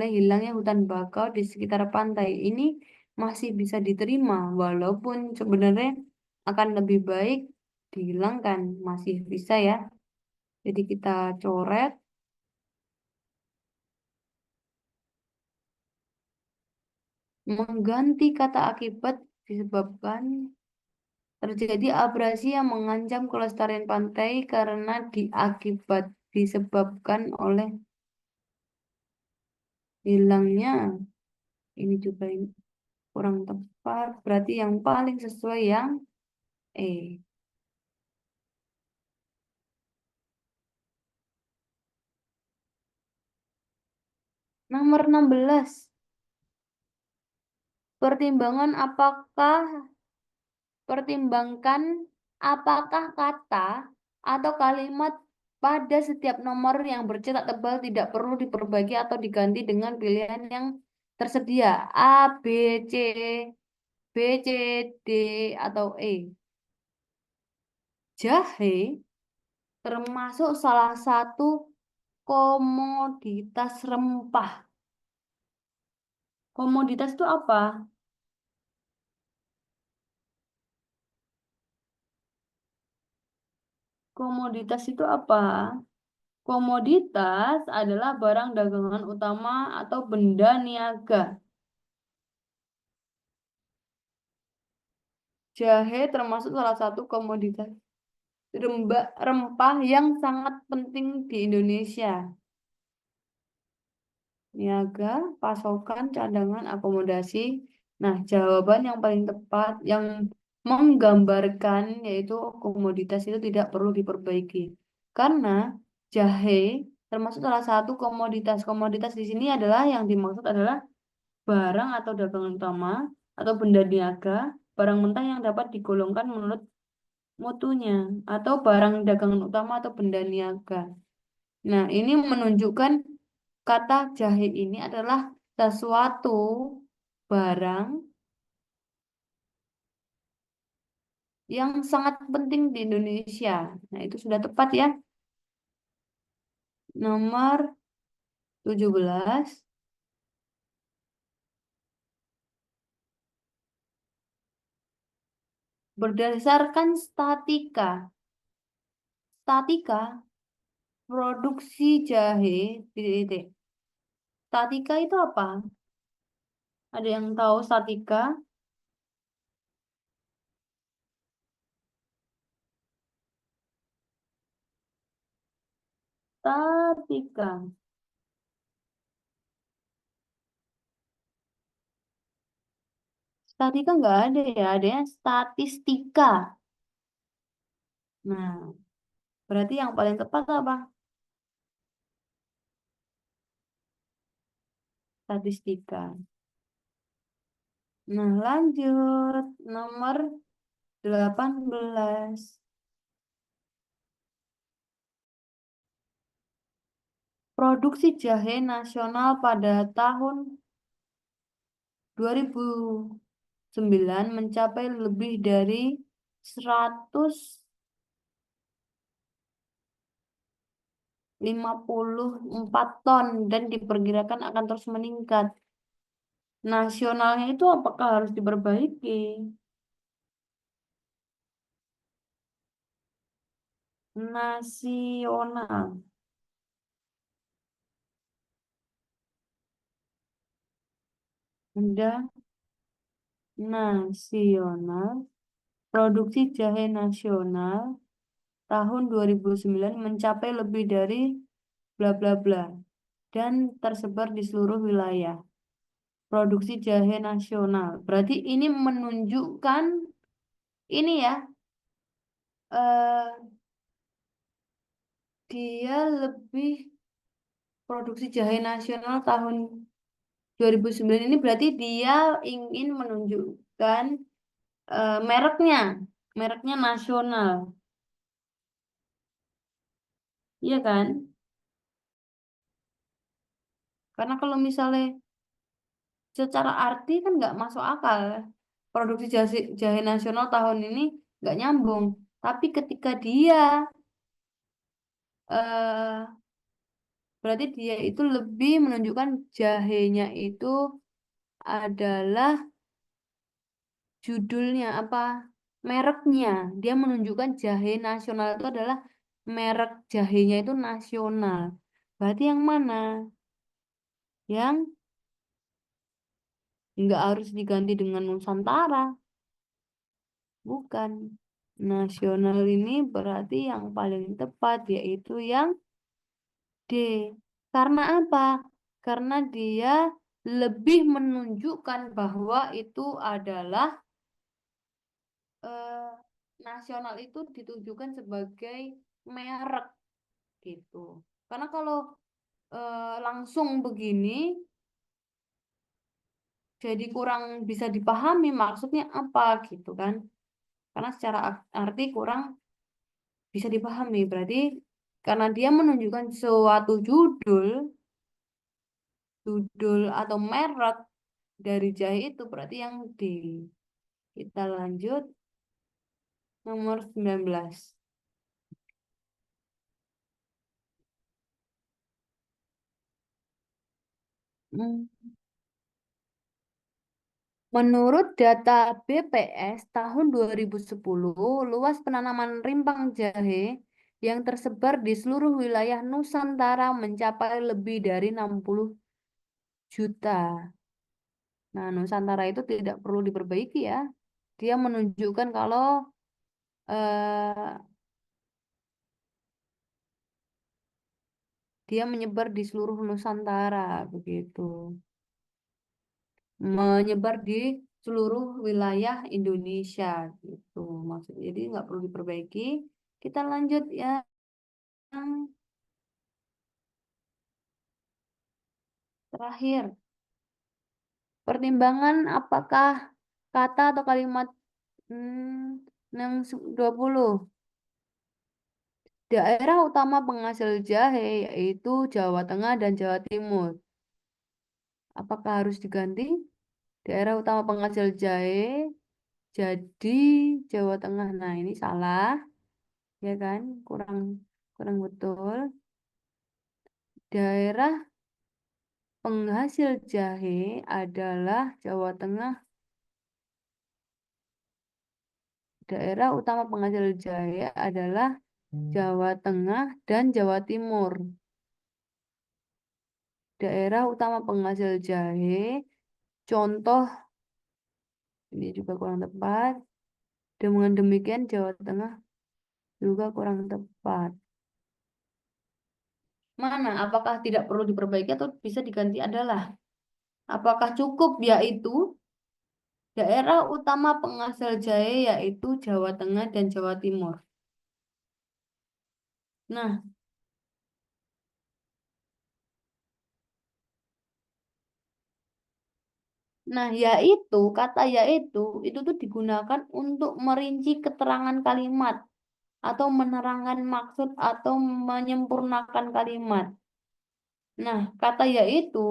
hilangnya hutan bakau di sekitar pantai. Ini masih bisa diterima, walaupun sebenarnya akan lebih baik dihilangkan. Masih bisa ya. Jadi kita coret, mengganti kata akibat disebabkan terjadi abrasi yang mengancam kelestarian pantai karena disebabkan oleh hilangnya Ini juga ini kurang tepat. Berarti yang paling sesuai yang E. Nomor 16. Pertimbangan apakah Pertimbangkan apakah kata atau kalimat pada setiap nomor yang bercetak tebal tidak perlu diperbaiki atau diganti dengan pilihan yang tersedia. A, B, C, B, C, D, atau E. Jahe termasuk salah satu komoditas rempah. Komoditas itu apa? Komoditas itu apa? Komoditas adalah barang dagangan utama atau benda niaga. Jahe termasuk salah satu komoditas rempah yang sangat penting di Indonesia. Niaga, pasokan, cadangan, akomodasi. Nah, jawaban yang paling tepat yang menggambarkan yaitu komoditas itu tidak perlu diperbaiki. Karena jahe termasuk salah satu komoditas. Komoditas di sini adalah yang dimaksud adalah barang atau dagangan utama atau benda niaga, barang mentah yang dapat digolongkan menurut mutunya atau barang dagangan utama atau benda niaga. Nah, ini menunjukkan kata jahe ini adalah sesuatu barang yang sangat penting di Indonesia. Nah, itu sudah tepat ya. Nomor 17. Berdasarkan statika produksi jahe, titik-titik. Statika itu apa? Ada yang tahu statika? Statika. Statika nggak ada ya, adanya statistika. Nah, berarti yang paling tepat apa? Statistika. Nah, lanjut. Nomor 18. Produksi jahe nasional pada tahun 2009 mencapai lebih dari 154 ton dan diperkirakan akan terus meningkat. Nasionalnya itu apakah harus diperbaiki? Nasional. Ada nasional. Produksi jahe nasional tahun 2009 mencapai lebih dari bla bla bla dan tersebar di seluruh wilayah. Produksi jahe nasional. Berarti ini menunjukkan ini ya, eh, dia lebih produksi jahe nasional tahun 2009 ini berarti dia ingin menunjukkan mereknya, mereknya nasional. Iya kan? Karena kalau misalnya secara arti kan nggak masuk akal. Produksi jahe nasional tahun ini nggak nyambung. Tapi ketika dia eh, berarti dia itu lebih menunjukkan jahenya itu adalah judulnya apa? Mereknya. Dia menunjukkan jahe nasional itu adalah merek jahenya itu nasional. Berarti yang mana? Yang nggak harus diganti dengan Nusantara. Bukan. Nasional ini berarti yang paling tepat yaitu yang D. Karena apa? Karena dia lebih menunjukkan bahwa itu adalah eh, nasional itu ditujukan sebagai merek gitu. Karena kalau langsung begini jadi kurang bisa dipahami maksudnya apa gitu kan. Karena secara arti kurang bisa dipahami. Berarti karena dia menunjukkan suatu judul atau merek dari jahe itu berarti yang D. Kita lanjut nomor 19. Hmm. Menurut data BPS tahun 2010, luas penanaman rimpang jahe yang tersebar di seluruh wilayah Nusantara mencapai lebih dari 60 juta. Nah, Nusantara itu tidak perlu diperbaiki ya. Dia menunjukkan kalau eh, dia menyebar di seluruh Nusantara begitu. Menyebar di seluruh wilayah Indonesia gitu. Maksudnya jadi nggak perlu diperbaiki. Kita lanjut ya. Yang terakhir, pertimbangan apakah kata atau kalimat yang 20. Daerah utama penghasil jahe yaitu Jawa Tengah dan Jawa Timur. Apakah harus diganti? Daerah utama penghasil jahe jadi Jawa Tengah. Nah, ini salah, ya kan? Kurang kurang betul. Daerah penghasil jahe adalah Jawa Tengah. Daerah utama penghasil jahe adalah Jawa Tengah dan Jawa Timur. Daerah utama penghasil jahe, contoh ini juga kurang tepat. Dengan demikian Jawa Tengah juga kurang tepat. Mana? Apakah tidak perlu diperbaiki atau bisa diganti adalah? Apakah cukup yaitu daerah utama penghasil jahe yaitu Jawa Tengah dan Jawa Timur. Nah, yaitu kata yaitu itu tuh digunakan untuk merinci keterangan kalimat atau menerangkan maksud atau menyempurnakan kalimat. Nah, kata yaitu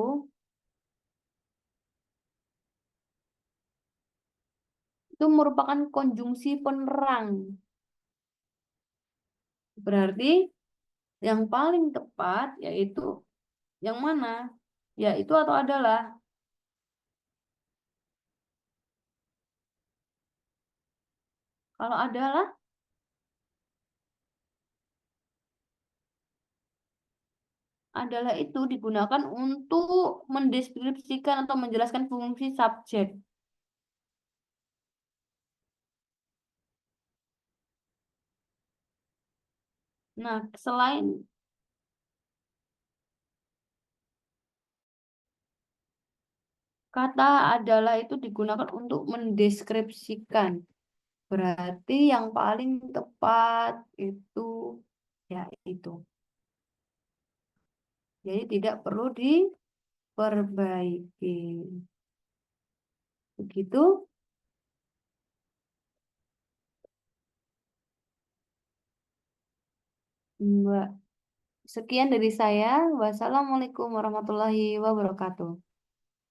itu merupakan konjungsi penerang. Berarti yang paling tepat yaitu yang mana? Yaitu atau adalah. Kalau adalah itu digunakan untuk mendeskripsikan atau menjelaskan fungsi subjek. Nah, selain kata adalah itu digunakan untuk mendeskripsikan. Berarti yang paling tepat itu ya itu. Jadi tidak perlu diperbaiki. Begitu, Mbak. Sekian dari saya. Wassalamualaikum warahmatullahi wabarakatuh.